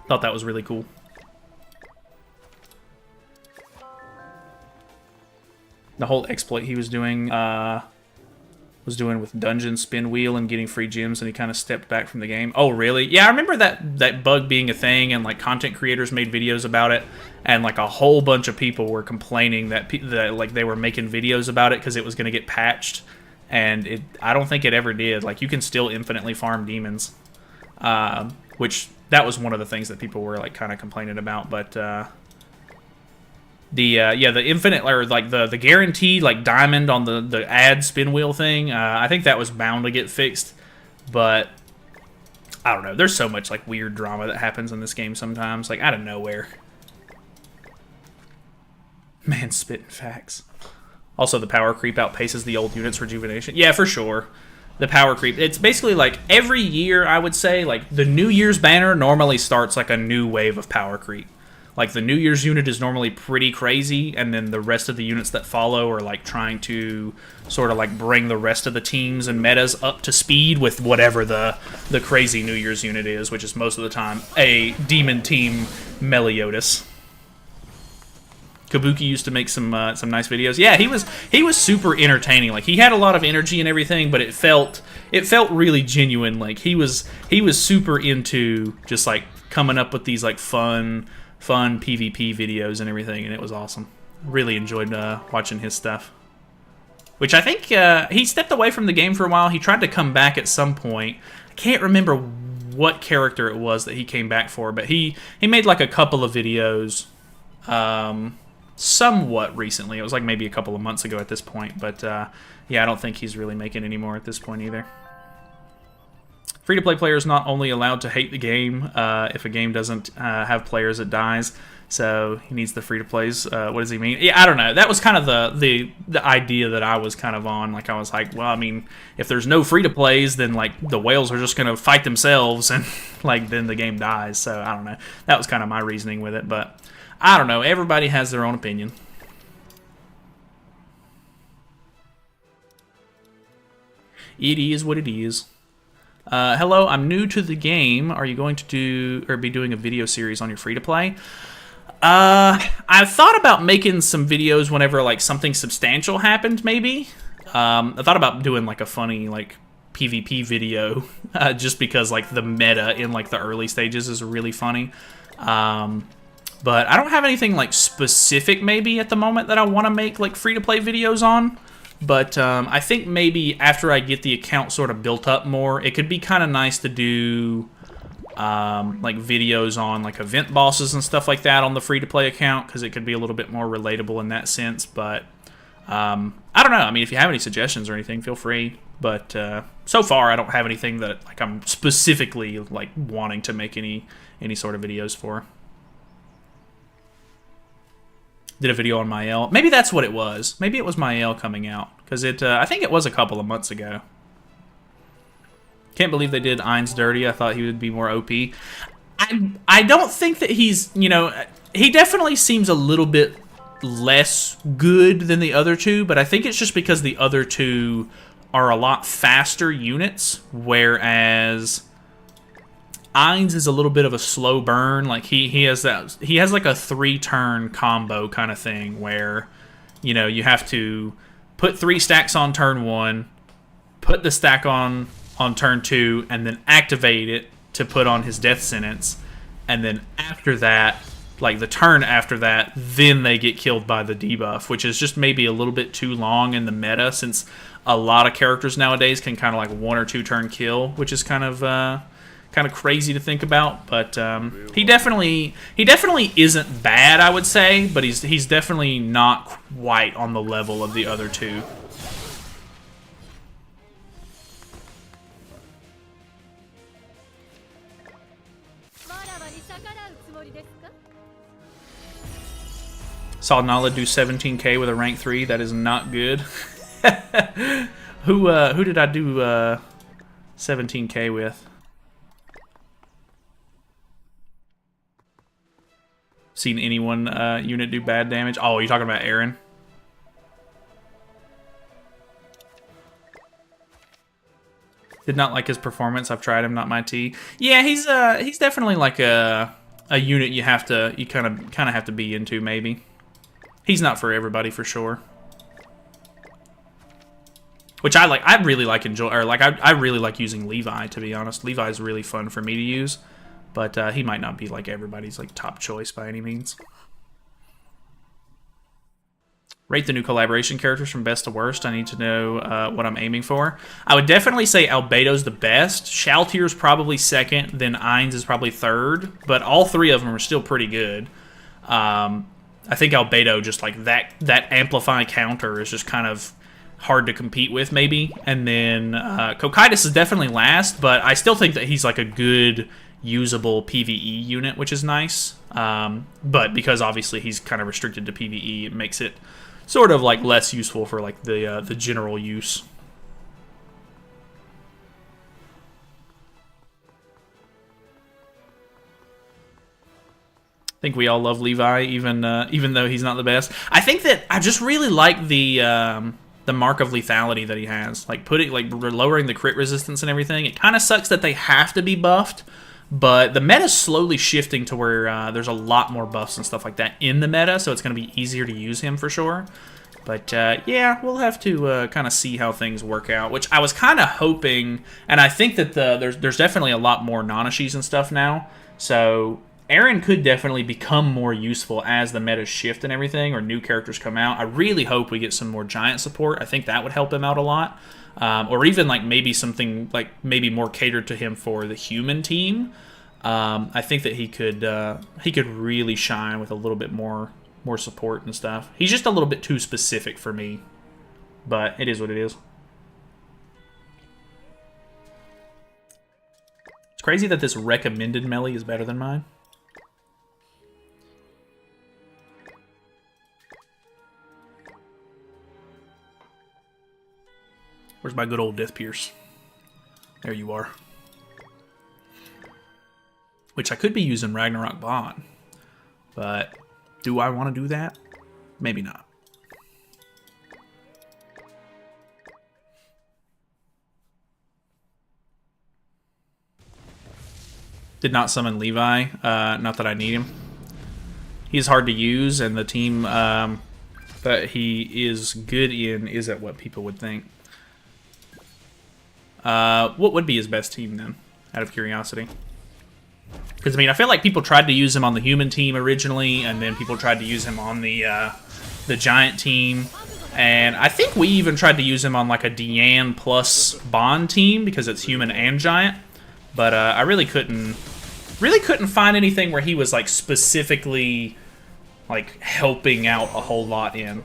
Thought that was really cool. The whole exploit he was doing with Dungeon Spin Wheel and getting free gems, and he kind of stepped back from the game. Oh, really? Yeah, I remember that bug being a thing, and like content creators made videos about it, and like a whole bunch of people were complaining that like they were making videos about it because it was going to get patched. And I don't think it ever did. Like, you can still infinitely farm demons, which that was one of the things that people were like kind of complaining about. But the infinite, or like the guaranteed like diamond on the ad spin wheel thing, I think that was bound to get fixed. But I don't know. There's so much like weird drama that happens in this game sometimes, like out of nowhere. Man, spitting facts. Also, the power creep outpaces the old unit's rejuvenation. Yeah, for sure. The power creep. It's basically like every year, I would say, like the New Year's banner normally starts like a new wave of power creep. Like the New Year's unit is normally pretty crazy, and then the rest of the units that follow are like trying to sort of like bring the rest of the teams and metas up to speed with whatever the crazy New Year's unit is, which is most of the time a demon team Meliodas. Kabuki used to make some nice videos. Yeah, he was super entertaining. Like, he had a lot of energy and everything, but it felt really genuine. Like, he was super into just like coming up with these like fun PvP videos and everything, and it was awesome. Really enjoyed watching his stuff. Which I think he stepped away from the game for a while. He tried to come back at some point. I can't remember what character it was that he came back for, but he made like a couple of videos. Somewhat recently. It was like maybe a couple of months ago at this point, but yeah, I don't think he's really making any more at this point either. Free-to-play players not only allowed to hate the game if a game doesn't have players, it dies. So he needs the free-to-plays. What does he mean? Yeah, I don't know. That was kind of the idea that I was kind of on. Like, I was like, well, I mean, if there's no free-to-plays, then like the whales are just gonna fight themselves, and like then the game dies. So I don't know. That was kind of my reasoning with it, but I don't know. Everybody has their own opinion. It is what it is. Hello, I'm new to the game. Are you going to be doing a video series on your free-to-play? I've thought about making some videos whenever like something substantial happened, maybe. I thought about doing like a funny like PvP video, just because like the meta in like the early stages is really funny. But I don't have anything like specific maybe at the moment that I want to make like free-to-play videos on. But I think maybe after I get the account sort of built up more, it could be kind of nice to do like videos on like event bosses and stuff like that on the free-to-play account, because it could be a little bit more relatable in that sense. But I don't know. I mean, if you have any suggestions or anything, feel free. But so far, I don't have anything that like I'm specifically like wanting to make any sort of videos for. did a video on Mael. Maybe that's what it was. Maybe it was Mael coming out, because I think it was a couple of months ago. Can't believe they did Ainz dirty. I thought he would be more OP. I don't think that he's, you know, he definitely seems a little bit less good than the other two, but I think it's just because the other two are a lot faster units, whereas Ainz is a little bit of a slow burn. Like he has like a 3-turn combo kind of thing where, you know, you have to put 3 stacks on turn 1, put the stack on turn 2, and then activate it to put on his death sentence, and then after that, like the turn after that, then they get killed by the debuff, which is just maybe a little bit too long in the meta, since a lot of characters nowadays can kind of like 1 or 2 turn kill, which is kind of crazy to think about. But he definitely isn't bad, I would say, but he's definitely not quite on the level of the other two. Saw Nalyd do 17k with a rank 3. That is not good. Who did I do 17k with? Seen anyone unit do bad damage? Oh, you're talking about Aaron? Did not like his performance. I've tried him, not my tea. Yeah, he's definitely like a unit you kind of have to be into, maybe. He's not for everybody, for sure. Which I like. I really like I really like using Levi, to be honest. Levi's really fun for me to use, but he might not be like everybody's like top choice by any means. Rate the new collaboration characters from best to worst. I need to know what I'm aiming for. I would definitely say Albedo's the best. Shaltier's probably second. Then Ainz is probably third. But all 3 of them are still pretty good. I think Albedo, just like that amplify counter is just kind of hard to compete with, maybe. And then Cocytus is definitely last, but I still think that he's like a good, usable PvE unit, which is nice. But because obviously he's kind of restricted to PvE, it makes it sort of like less useful for like the general use. I think we all love Levi, even though he's not the best. I think that I just really like the mark of lethality that he has, like lowering the crit resistance and everything. It kind of sucks that they have to be buffed, but the meta's slowly shifting to where there's a lot more buffs and stuff like that in the meta, so it's going to be easier to use him for sure. But yeah, we'll have to kind of see how things work out, which I was kind of hoping, and I think that there's definitely a lot more Nanashis and stuff now, so Aaron could definitely become more useful as the meta shift and everything, or new characters come out. I really hope we get some more giant support. I think that would help him out a lot. Or even like maybe something like maybe more catered to him for the human team. I think that he could really shine with a little bit more support and stuff. He's just a little bit too specific for me, but it is what it is. It's crazy that this recommended melee is better than mine. Where's my good old Death Pierce? There you are. Which I could be using Ragnarok Bot, but do I want to do that? Maybe not. Did not summon Levi. Not that I need him. He's hard to use, and the team that he is good in isn't what people would think. What would be his best team then, out of curiosity? Because, I mean, I feel like people tried to use him on the human team originally, and then people tried to use him on the giant team. And I think we even tried to use him on like a Deanne plus Bond team, because it's human and giant. But I really couldn't find anything where he was like specifically like helping out a whole lot in.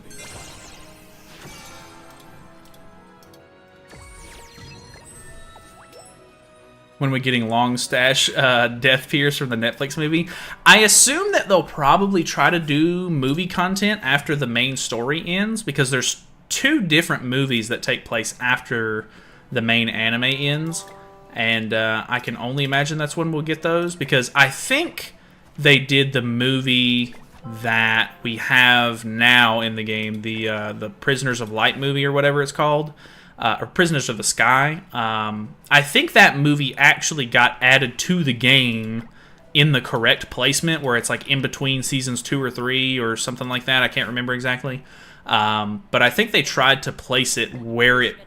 when we're getting long stash Death Pierce from the Netflix movie. I assume that they'll probably try to do movie content after the main story ends, because there's 2 different movies that take place after the main anime ends, and I can only imagine that's when we'll get those, because I think they did the movie that we have now in the game, the Prisoners of Light movie or whatever it's called, or Prisoners of the Sky. I think that movie actually got added to the game in the correct placement, where it's like in between seasons 2 or 3 or something like that. I can't remember exactly. But I think they tried to place it where it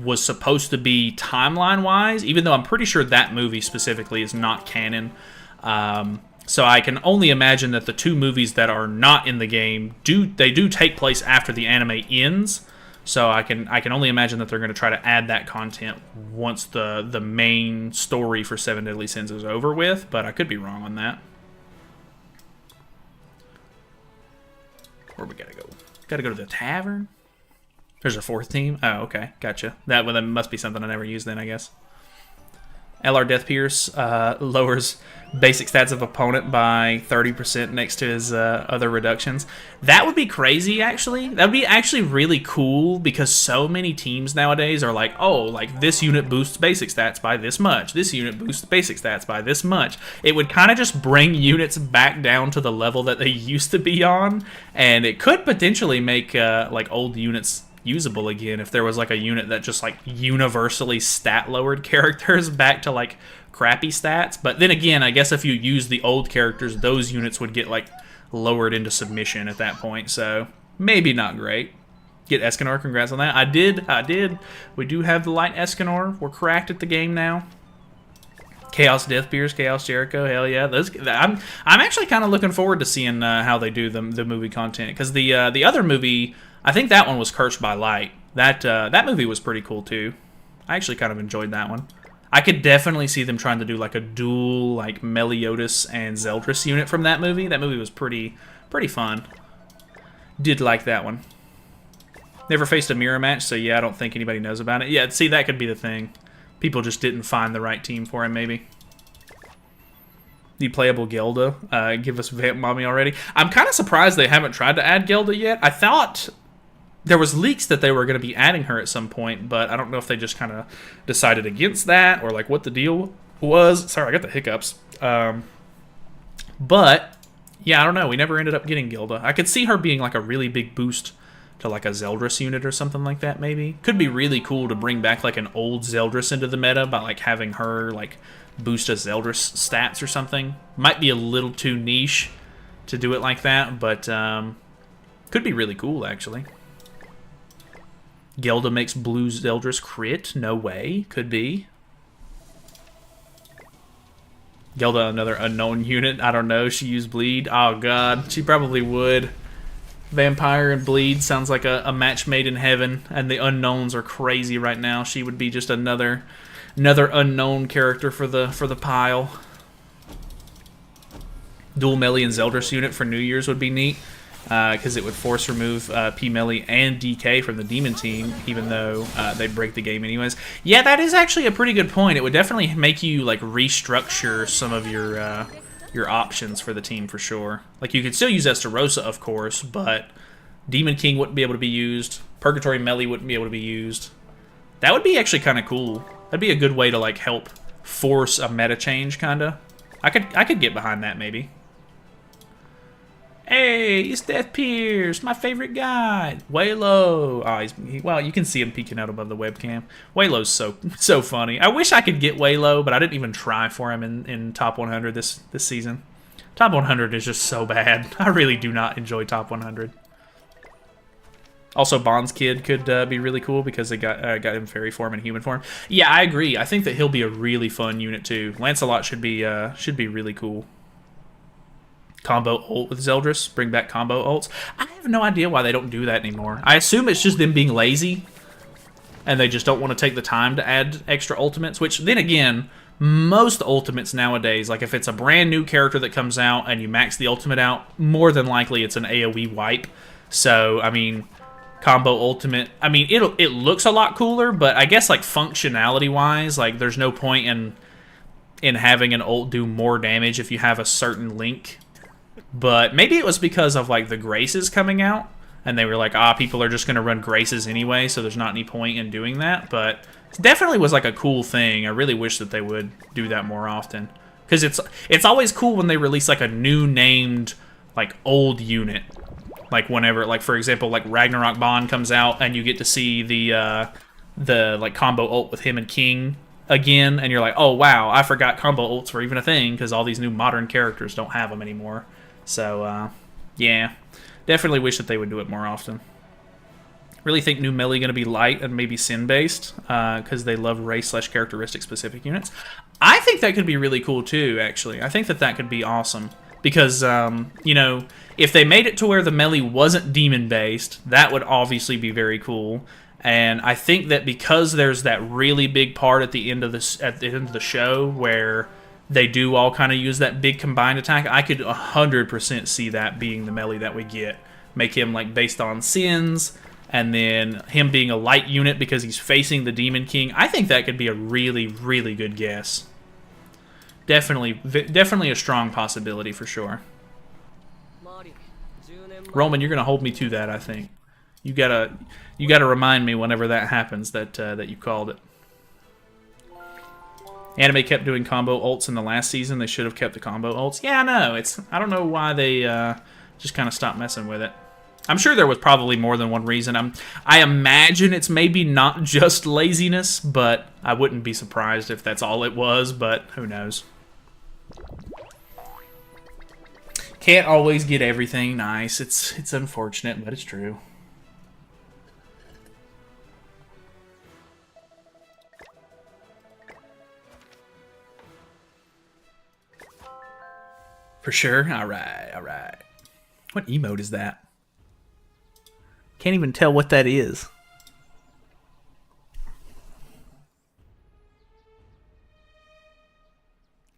was supposed to be timeline-wise, even though I'm pretty sure that movie specifically is not canon. So I can only imagine that the 2 movies that are not in the game do take place after the anime ends. So I can only imagine that they're going to try to add that content once the main story for 7 Deadly Sins is over with, but I could be wrong on that. Where we gotta go? Gotta go to the tavern? There's a 4th team? Oh, okay. Gotcha. That must be something I never used then, I guess. LR Death Pierce lowers basic stats of opponent by 30% next to his other reductions. That would be crazy, actually. That would be actually really cool, because so many teams nowadays are like, oh, like this unit boosts basic stats by this much. This unit boosts basic stats by this much. It would kind of just bring units back down to the level that they used to be on, and it could potentially make like old units usable again if there was like a unit that just like universally stat lowered characters back to like crappy stats. But then again, I guess if you use the old characters, those units would get like lowered into submission at that point, so maybe not great. Get Escanor, congrats on that. I did. We do have the light Escanor. We're cracked at the game now. Chaos Death Pierce, Chaos Jericho, hell yeah. I'm actually kind of looking forward to seeing how they do the movie content, because the other movie, I think that one was Cursed by Light. That movie was pretty cool too. I actually kind of enjoyed that one. I could definitely see them trying to do like a dual like Meliodas and Zeldris unit from that movie. That movie was pretty fun. Did like that one. Never faced a mirror match, so yeah, I don't think anybody knows about it. Yeah, see, that could be the thing. People just didn't find the right team for him, maybe. The playable Gelda. Give us Vamp Mommy already. I'm kind of surprised they haven't tried to add Gelda yet. I thought there was leaks that they were going to be adding her at some point, but I don't know if they just kind of decided against that, or like what the deal was. Sorry, I got the hiccups. But yeah, I don't know. We never ended up getting Gilda. I could see her being like a really big boost to like a Zeldris unit or something like that, maybe. Could be really cool to bring back like an old Zeldris into the meta by like having her like boost a Zeldris stats or something. Might be a little too niche to do it like that, but could be really cool actually. Gelda makes blue Zeldris crit? No way. Could be. Gelda, another unknown unit. I don't know. She used bleed. Oh god, she probably would. Vampire and bleed sounds like a match made in heaven, and the unknowns are crazy right now. She would be just another unknown character for the pile. Dual Melee and Zeldris unit for New Year's would be neat, because it would force remove P Melee and DK from the Demon team, even though they break the game anyways. Yeah, that is actually a pretty good point. It would definitely make you like restructure some of your options for the team for sure. Like you could still use Estarossa, of course, but Demon King wouldn't be able to be used. Purgatory Melee wouldn't be able to be used. That would be actually kind of cool. That'd be a good way to like help force a meta change, kinda. I could get behind that maybe. Hey, it's Death Pierce, my favorite guy. Waylo. Oh, well, you can see him peeking out above the webcam. Waylo's so funny. I wish I could get Waylo, but I didn't even try for him in Top 100 this season. Top 100 is just so bad. I really do not enjoy Top 100. Also, Bond's kid could be really cool because they got him fairy form and human form. Yeah, I agree. I think that he'll be a really fun unit too. Lancelot should be really cool. Combo ult with Zeldris, bring back combo ults. I have no idea why they don't do that anymore. I assume it's just them being lazy, and they just don't want to take the time to add extra ultimates, which then again, most ultimates nowadays, like if it's a brand new character that comes out and you max the ultimate out, more than likely it's an AoE wipe. So, I mean, combo ultimate, I mean, it looks a lot cooler, but I guess like functionality-wise, like there's no point in in having an ult do more damage if you have a certain link. But maybe it was because of like the Graces coming out, and they were like, people are just going to run Graces anyway, so there's not any point in doing that. But it definitely was like a cool thing. I really wish that they would do that more often. Because it's always cool when they release like a new named like old unit. Like whenever, like for example, like Ragnarok Bond comes out and you get to see the like combo ult with him and King again, and you're like, oh wow, I forgot combo ults were even a thing because all these new modern characters don't have them anymore. So yeah, definitely wish that they would do it more often. Really think new melee going to be light and maybe sin based because they love race/characteristic specific units. I think that could be really cool too. Actually, I think that could be awesome because you know, if they made it to where the melee wasn't demon based, that would obviously be very cool. And I think that because there's that really big part at the end of the show where they do all kind of use that big combined attack, I could 100% see that being the melee that we get. Make him like based on sins, and then him being a light unit because he's facing the Demon King. I think that could be a really, really good guess. Definitely a strong possibility for sure. Roman, you're gonna hold me to that. I think you gotta remind me whenever that happens that you called it. Anime kept doing combo ults in the last season. They should have kept the combo ults. Yeah, I know. I don't know why they just kind of stopped messing with it. I'm sure there was probably more than one reason. I imagine it's maybe not just laziness, but I wouldn't be surprised if that's all it was, but who knows. Can't always get everything nice. It's unfortunate, but it's true. For sure. Alright, alright. What emote is that? Can't even tell what that is.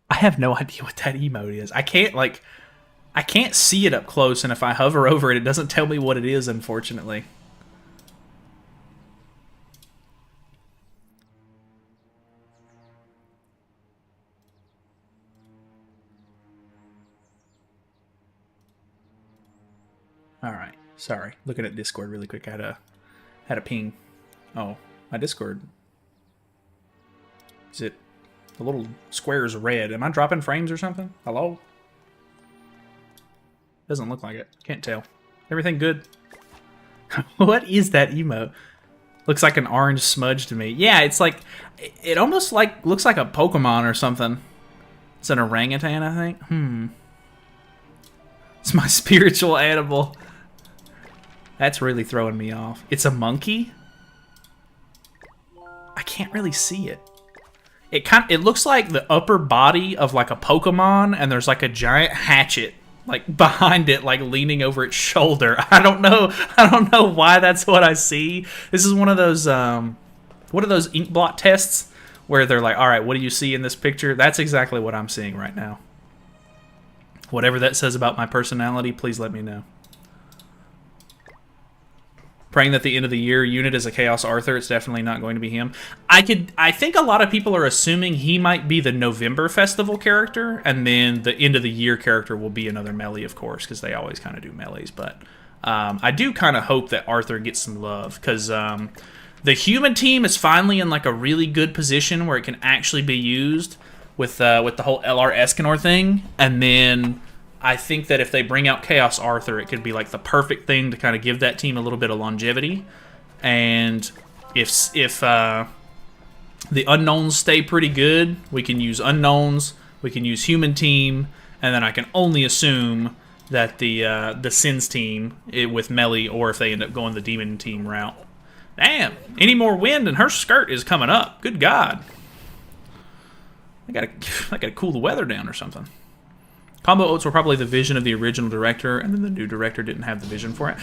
I have no idea what that emote is. I can't see it up close, and if I hover over it, it doesn't tell me what it is, unfortunately. Alright, sorry. Looking at Discord really quick. I had a ping. Oh, my Discord. Is it... The little square is red. Am I dropping frames or something? Hello? Doesn't look like it. Can't tell. Everything good? What is that emote? Looks like an orange smudge to me. Yeah, it's like... It almost like looks like a Pokemon or something. It's an orangutan, I think. It's my spiritual animal. That's really throwing me off. It's a monkey? I can't really see it. It looks like the upper body of like a Pokemon, and there's like a giant hatchet like behind it, like leaning over its shoulder. I don't know why that's what I see. This is one of those ink blot tests where they're like, all right, what do you see in this picture? That's exactly what I'm seeing right now. Whatever that says about my personality, please let me know. Praying that the end of the year unit is a Chaos Arthur. It's definitely not going to be him. I think a lot of people are assuming he might be the November Festival character, and then the end of the year character will be another melee, of course, because they always kind of do melees. But I do kind of hope that Arthur gets some love, because the human team is finally in like a really good position where it can actually be used with the whole LR Escanor thing, and then I think that if they bring out Chaos Arthur, it could be like the perfect thing to kind of give that team a little bit of longevity. And if the unknowns stay pretty good, we can use unknowns, we can use human team, and then I can only assume that the Sins team with melee, or if they end up going the demon team route. Damn, any more wind and her skirt is coming up. Good God. I gotta cool the weather down or something. Combo oats were probably the vision of the original director, and then the new director didn't have the vision for it.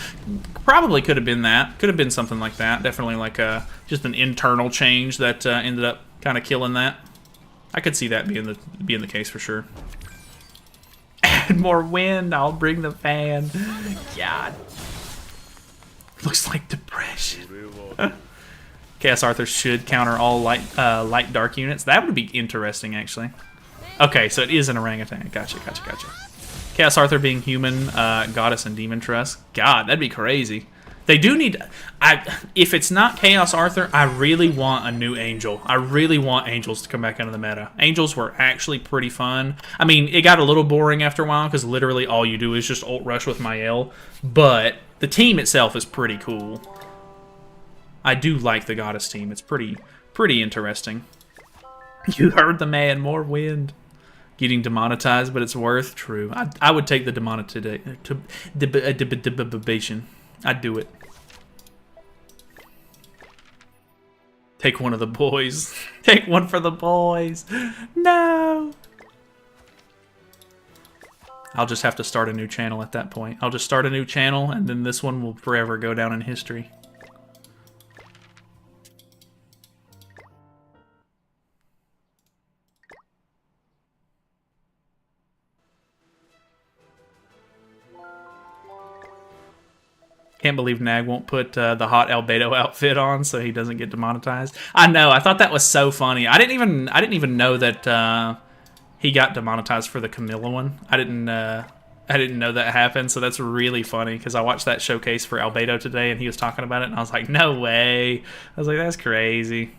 Probably could have been that. Could have been something like that. Definitely like just an internal change that ended up kind of killing that. I could see that being the case for sure. Add more wind. I'll bring the fan. God. Looks like depression. Chaos Arthur should counter all light dark units. That would be interesting, actually. Okay, so it is an orangutan. Gotcha, gotcha, gotcha. Chaos Arthur being human, goddess and demon trust. God, that'd be crazy. They do need... if it's not Chaos Arthur, I really want a new angel. I really want angels to come back into the meta. Angels were actually pretty fun. I mean, it got a little boring after a while, because literally all you do is just ult rush with Mael. But the team itself is pretty cool. I do like the goddess team. It's pretty interesting. You heard the man, more wind. Getting demonetized, but it's worth. True. I would take the demonetization. I'd do it. Take one of the boys. Take one for the boys. No. I'll just have to start a new channel at that point. I'll just start a new channel, and then this one will forever go down in history. Can't believe Nag won't put the hot Albedo outfit on so he doesn't get demonetized. I know. I thought that was so funny. I didn't even know that he got demonetized for the Camilla one. I didn't know that happened. So that's really funny because I watched that showcase for Albedo today and he was talking about it and I was like, no way. I was like, that's crazy.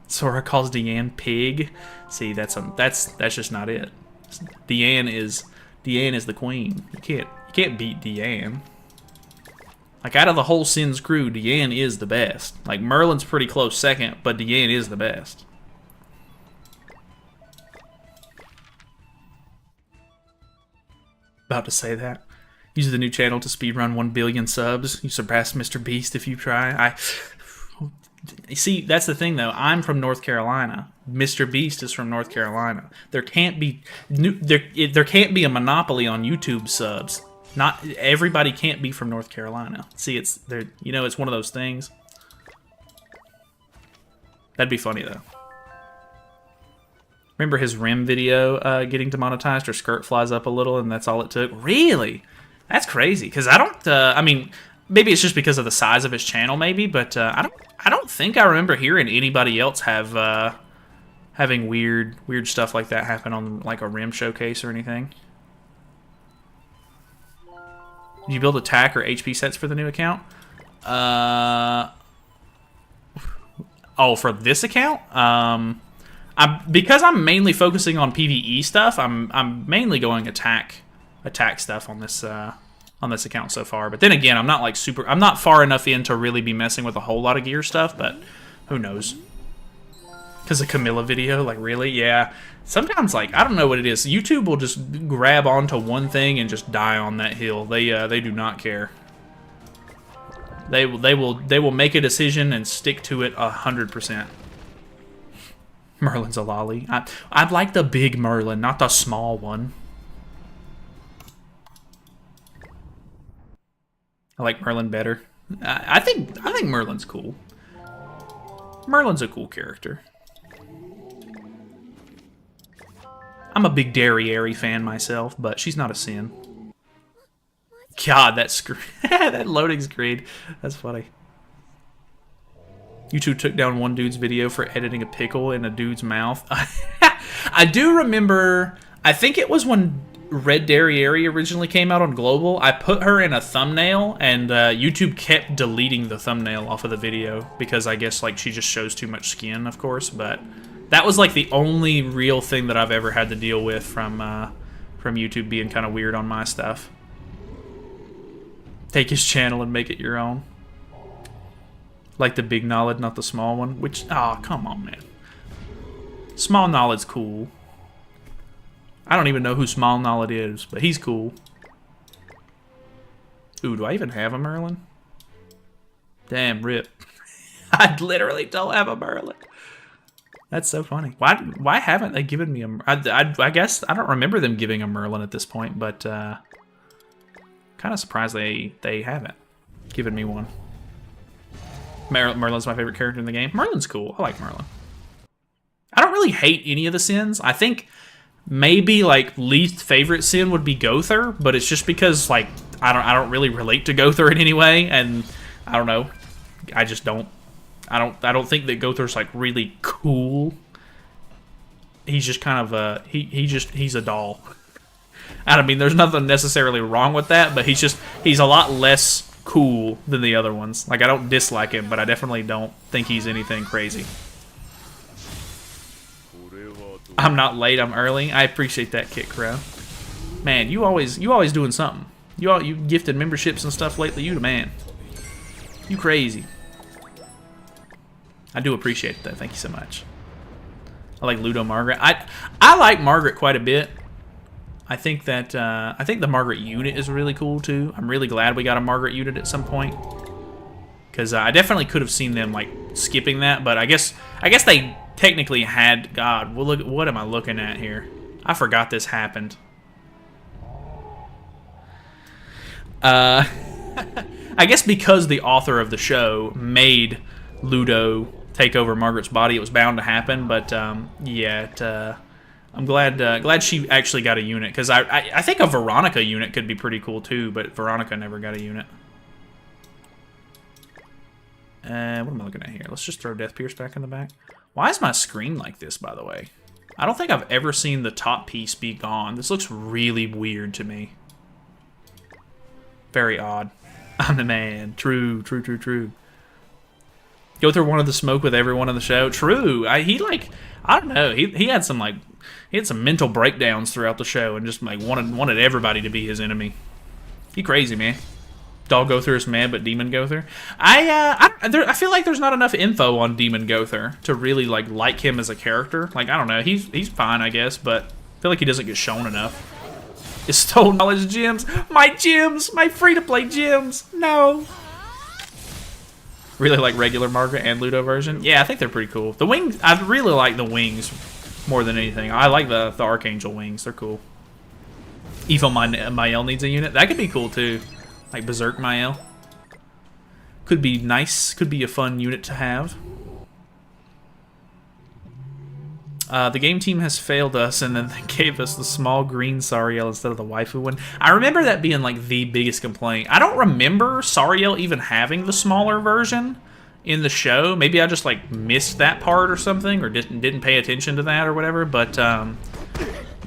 Sora calls Deanne pig. See, that's just not it. Deanne is the queen. You can't beat Deanne. Like, out of the whole Sins crew, Deanne is the best. Like, Merlin's pretty close second, but Deanne is the best. About to say that. Use the new channel to speedrun 1 billion subs. You surpass Mr. Beast if you try. See, that's the thing, though. I'm from North Carolina. Mr. Beast is from North Carolina. There can't be a monopoly on YouTube subs. Not everybody can't be from North Carolina. See, it's one of those things. That'd be funny though. Remember his rim video getting demonetized? Her skirt flies up a little, and that's all it took. Really? That's crazy. Because I don't. I mean, maybe it's just because of the size of his channel, maybe. But I don't think I remember hearing anybody else have having weird stuff like that happen on like a rim showcase or anything. Did you build attack or HP sets for the new account? Oh, for this account? Because I'm mainly focusing on PvE stuff, I'm mainly going attack stuff on this account so far. But then again, I'm not far enough in to really be messing with a whole lot of gear stuff, but who knows? Because a Camilla video, like really? Yeah. Sometimes, like, I don't know what it is. YouTube will just grab onto one thing and just die on that hill. They do not care. They will make a decision and stick to it 100%. Merlin's a lolly. I'd like the big Merlin, not the small one. I like Merlin better. I think Merlin's cool. Merlin's a cool character. I'm a big Derriere fan myself, but she's not a Sin. God, that loading screen. That's funny. YouTube took down one dude's video for editing a pickle in a dude's mouth. I do remember, I think it was when Red Derriere originally came out on Global. I put her in a thumbnail, and YouTube kept deleting the thumbnail off of the video because I guess like she just shows too much skin, of course, but that was like the only real thing that I've ever had to deal with from YouTube being kind of weird on my stuff. Take his channel and make it your own. Like the big Nalyd, not the small one. Which, oh, come on, man. Small Nalyd's cool. I don't even know who Small Nalyd is, but he's cool. Ooh, do I even have a Merlin? Damn, rip. I literally don't have a Merlin. That's so funny. Why haven't they given me a... I guess I don't remember them giving a Merlin at this point, but kind of surprised they haven't given me one. Merlin's my favorite character in the game. Merlin's cool. I like Merlin. I don't really hate any of the Sins. I think maybe like least favorite Sin would be Gowther, but it's just because like I don't really relate to Gowther in any way, and I don't know. I just don't. I don't think that Gowther's like really cool. he's just kind of a he's a doll. I mean, there's nothing necessarily wrong with that, but he's a lot less cool than the other ones. Like, I don't dislike him, but I definitely don't think he's anything crazy. I'm not late, I'm early. I appreciate that, Kit Crow. Man, you always doing something. You gifted memberships and stuff lately. You the man. You crazy. I do appreciate that. Thank you so much. I like Ludo Margaret. I like Margaret quite a bit. I think that I think the Margaret unit is really cool too. I'm really glad we got a Margaret unit at some point, because I definitely could have seen them like skipping that, but I guess they technically had. God, well, look, what am I looking at here? I forgot this happened. I guess because the author of the show made Ludo take over Margaret's body, it was bound to happen. But yeah, I'm glad she actually got a unit, because I think a Veronica unit could be pretty cool too, but Veronica never got a unit. What am I looking at here? Let's just throw Death Pierce back in the back. Why is my screen like this, by the way? I don't think I've ever seen the top piece be gone. This looks really weird to me. Very odd. I'm the man. True, true, true, true. Go through one of the smoke with everyone on the show. True. I don't know. He had some mental breakdowns throughout the show and just like wanted everybody to be his enemy. He crazy, man. Dog Gother is mad, but Demon Gother. I feel like there's not enough info on Demon Gother to really like him as a character. Like, I don't know. He's fine, I guess, but I feel like he doesn't get shown enough. It stole knowledge gems. My gems! My free-to-play gems! No! Really like regular Margaret and Ludo version. Yeah, I think they're pretty cool. The wings, I really like the wings more than anything. I like the Archangel wings. They're cool. Evil Mael needs a unit. That could be cool too. Like Berserk Mael. Could be nice. Could be a fun unit to have. The game team has failed us, and then they gave us the small green Sariel instead of the waifu one. I remember that being like the biggest complaint. I don't remember Sariel even having the smaller version in the show. Maybe I just like missed that part or something, or didn't pay attention to that or whatever. But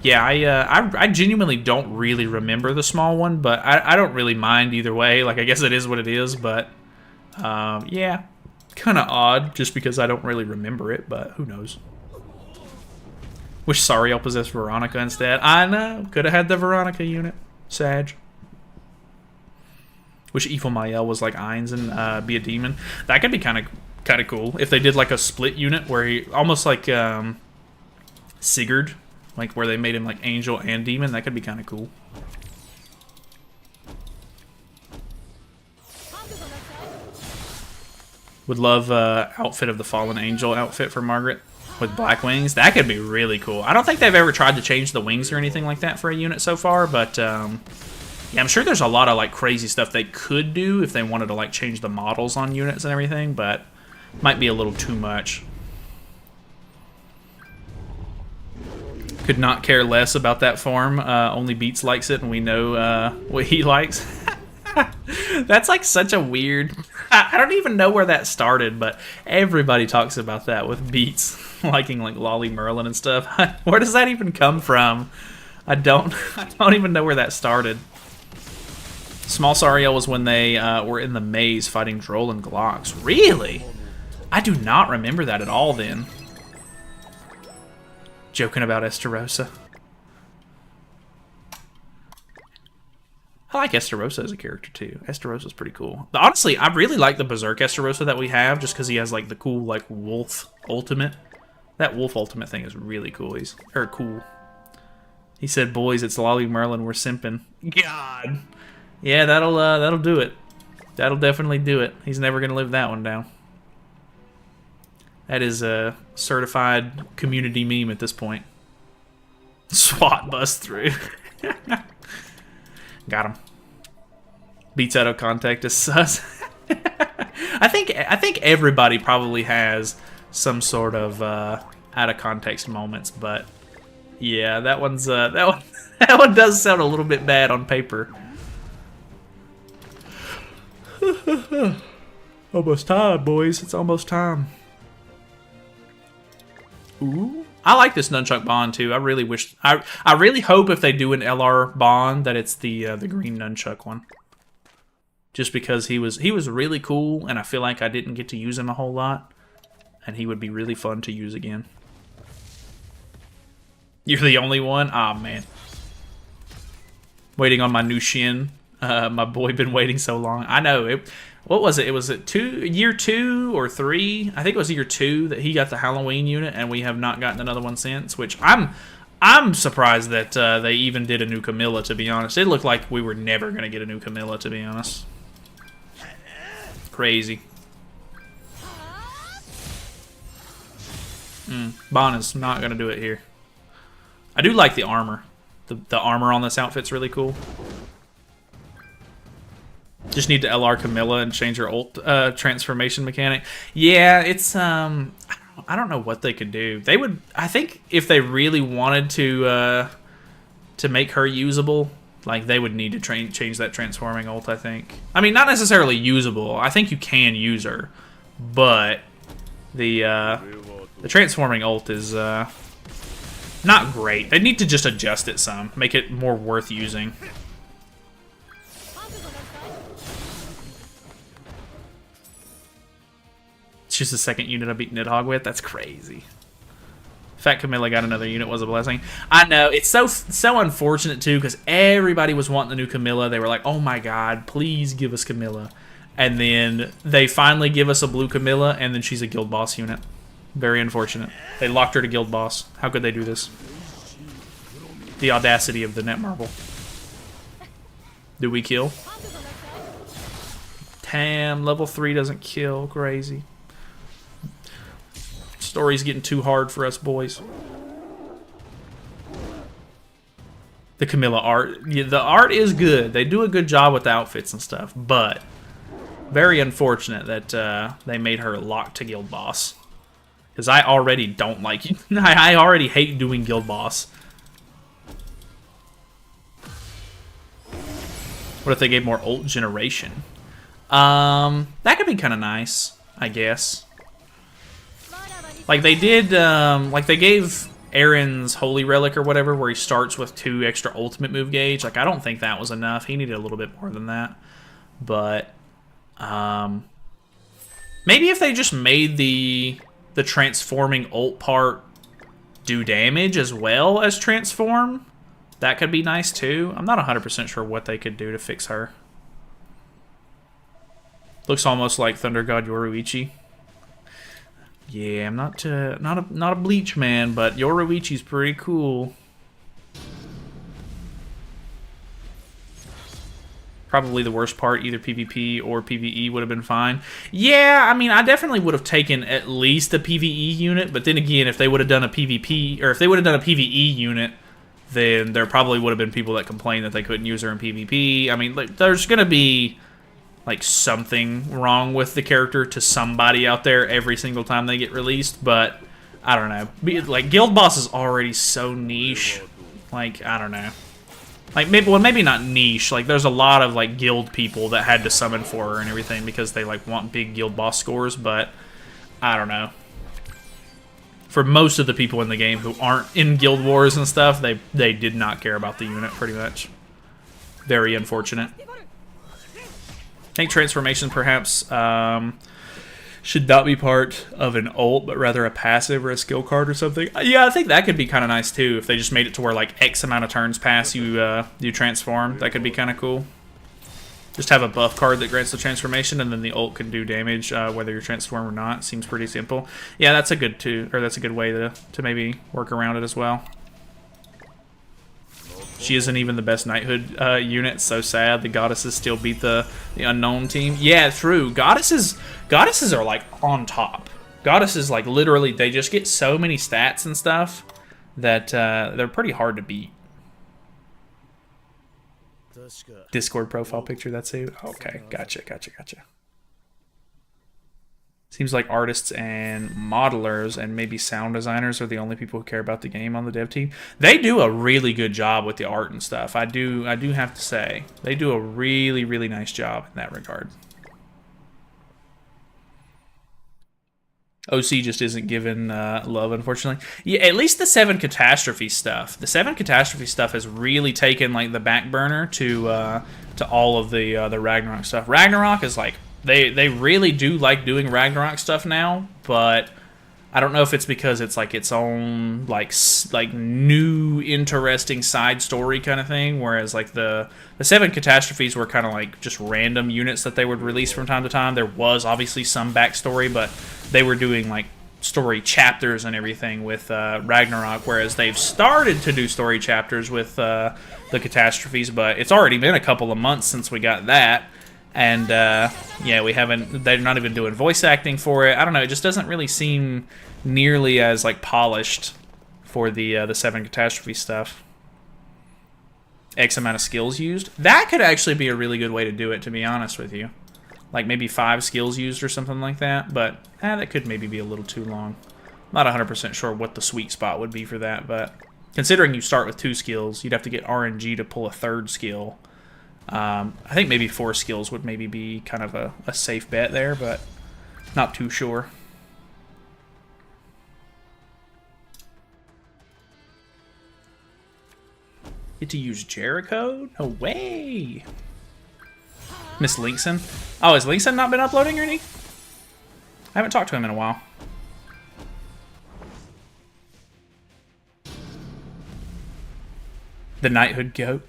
yeah, I genuinely don't really remember the small one, but I don't really mind either way. Like, I guess it is what it is, but yeah, kind of odd just because I don't really remember it, but who knows. Wish Sariel possessed Veronica instead. I know. Could have had the Veronica unit. Sag. Wish Evil Mael was like Ainz and be a demon. That could be kind of cool if they did like a split unit where he almost like Sigurd, like where they made him like angel and demon. That could be kind of cool. Would love outfit of the Fallen Angel outfit for Margaret. With black wings, that could be really cool. I don't think they've ever tried to change the wings or anything like that for a unit so far, but yeah, I'm sure there's a lot of like crazy stuff they could do if they wanted to like change the models on units and everything, but might be a little too much. Could not care less about that form. Only Beats likes it, and we know what he likes. That's like such a weird... I don't even know where that started, but everybody talks about that with Beats liking like Lolly Merlin and stuff. Where does that even come from? I don't even know where that started. Small Sariel was when they were in the maze fighting Droll and Glocks. Really? I do not remember that at all then. Joking about Estarossa. I like Estarossa as a character too. Esterossa's pretty cool. Honestly, I really like the Berserk Estarossa that we have, just because he has like the cool like wolf ultimate. That wolf ultimate thing is really cool. Cool. He said, "Boys, it's Lolly Merlin. We're simping." God. Yeah, that'll do it. That'll definitely do it. He's never gonna live that one down. That is a certified community meme at this point. SWAT bust through. Got him. Beats out of contact is sus. I think everybody probably has some sort of out of context moments, but yeah, that one does sound a little bit bad on paper. Almost time, boys. It's almost time. Ooh, I like this nunchuck bond too. I really wish I really hope if they do an LR bond that it's the green nunchuck one. Just because he was really cool, and I feel like I didn't get to use him a whole lot, and he would be really fun to use again. You're the only one? Aw, man. Waiting on my new shin. My boy been waiting so long. I know. What was it? It was year 2 or 3? I think it was year 2 that he got the Halloween unit, and we have not gotten another one since. Which I'm surprised that they even did a new Camilla. To be honest, it looked like we were never gonna get a new Camilla. To be honest, crazy. Bon is not gonna do it here. I do like the armor. The armor on this outfit's really cool. Just need to LR Camilla and change her ult transformation mechanic. Yeah, it's I don't know what they could do. They would, I think, if they really wanted to make her usable, like they would need to change that transforming ult. I think. I mean, not necessarily usable. I think you can use her, but the transforming ult is not great. They need to just adjust it some, make it more worth using. It's just the second unit I beat Nidhogg with. That's crazy. Fat Camilla got another unit was a blessing. I know, it's so unfortunate too, because everybody was wanting the new Camilla. They were like, oh my god, please give us Camilla. And then they finally give us a blue Camilla, and then she's a guild boss unit. Very unfortunate. They locked her to guild boss. How could they do this? The audacity of the Netmarble. Do we kill? Damn, level 3 doesn't kill. Crazy. Story's getting too hard for us boys. The Camilla art. Yeah, the art is good. They do a good job with the outfits and stuff, but very unfortunate that they made her locked to guild boss. Because I already don't like you. I already hate doing guild boss. What if they gave more ult generation? That could be kind of nice, I guess. Like they did, like they gave Aaron's Holy Relic or whatever, where he starts with 2 extra ultimate move gauge. Like, I don't think that was enough. He needed a little bit more than that. But, maybe if they just made the transforming ult part do damage as well as transform, that could be nice too. I'm not 100% sure what they could do to fix her. Looks almost like Thunder God Yoruichi. Yeah, I'm not a Bleach man, but Yoruichi's pretty cool. Probably the worst part, either PvP or PvE would have been fine. Yeah, I mean, I definitely would have taken at least a PvE unit, but then again, if they would have done a PvP, or if they would have done a PvE unit, then there probably would have been people that complained that they couldn't use her in PvP. I mean, like, there's gonna be like something wrong with the character to somebody out there every single time they get released, but I don't know. Like, guild boss is already so niche. Like, I don't know. Like, maybe not niche. Like, there's a lot of like guild people that had to summon for her and everything because they like want big guild boss scores, but I don't know. For most of the people in the game who aren't in guild wars and stuff, they did not care about the unit pretty much. Very unfortunate. I think transformation perhaps should not be part of an ult, but rather a passive or a skill card or something. Yeah, I think that could be kind of nice too, if they just made it to where like X amount of turns pass, you transform. That could be kind of cool. Just have a buff card that grants the transformation, and then the ult can do damage whether you're transformed or not. Seems pretty simple. Yeah, that's a good way to maybe work around it as well. She isn't even the best knighthood unit. So sad. The goddesses still beat the unknown team. Yeah, true. Goddesses are like on top. Goddesses, like, literally, they just get so many stats and stuff that they're pretty hard to beat. Discord profile picture, that's who? Okay, gotcha. Seems like artists and modelers and maybe sound designers are the only people who care about the game on the dev team. They do a really good job with the art and stuff. I do have to say. They do a really, really nice job in that regard. OC just isn't given love, unfortunately. Yeah, at least the 7 Catastrophe stuff. The 7 Catastrophe stuff has really taken like the back burner to all of the Ragnarok stuff. Ragnarok is like they really do like doing Ragnarok stuff now, but I don't know if it's because it's like its own like new interesting side story kind of thing, whereas like the 7 Catastrophes were kind of like just random units that they would release from time to time. There was obviously some backstory, but they were doing like story chapters and everything with Ragnarok, whereas they've started to do story chapters with the Catastrophes, but it's already been a couple of months since we got that. And, yeah, we haven't... They're not even doing voice acting for it. I don't know, it just doesn't really seem nearly as, like, polished for the 7 Catastrophe stuff. X amount of skills used. That could actually be a really good way to do it, to be honest with you. Like, maybe 5 skills used or something like that. But, that could maybe be a little too long. Not 100% sure what the sweet spot would be for that, but... Considering you start with 2 skills, you'd have to get RNG to pull a 3rd skill. I think maybe 4 skills would maybe be kind of a safe bet there, but not too sure. Get to use Jericho? No way! Miss Linkson? Oh, has Linkson not been uploading or anything? I haven't talked to him in a while. The Knighthood Goat.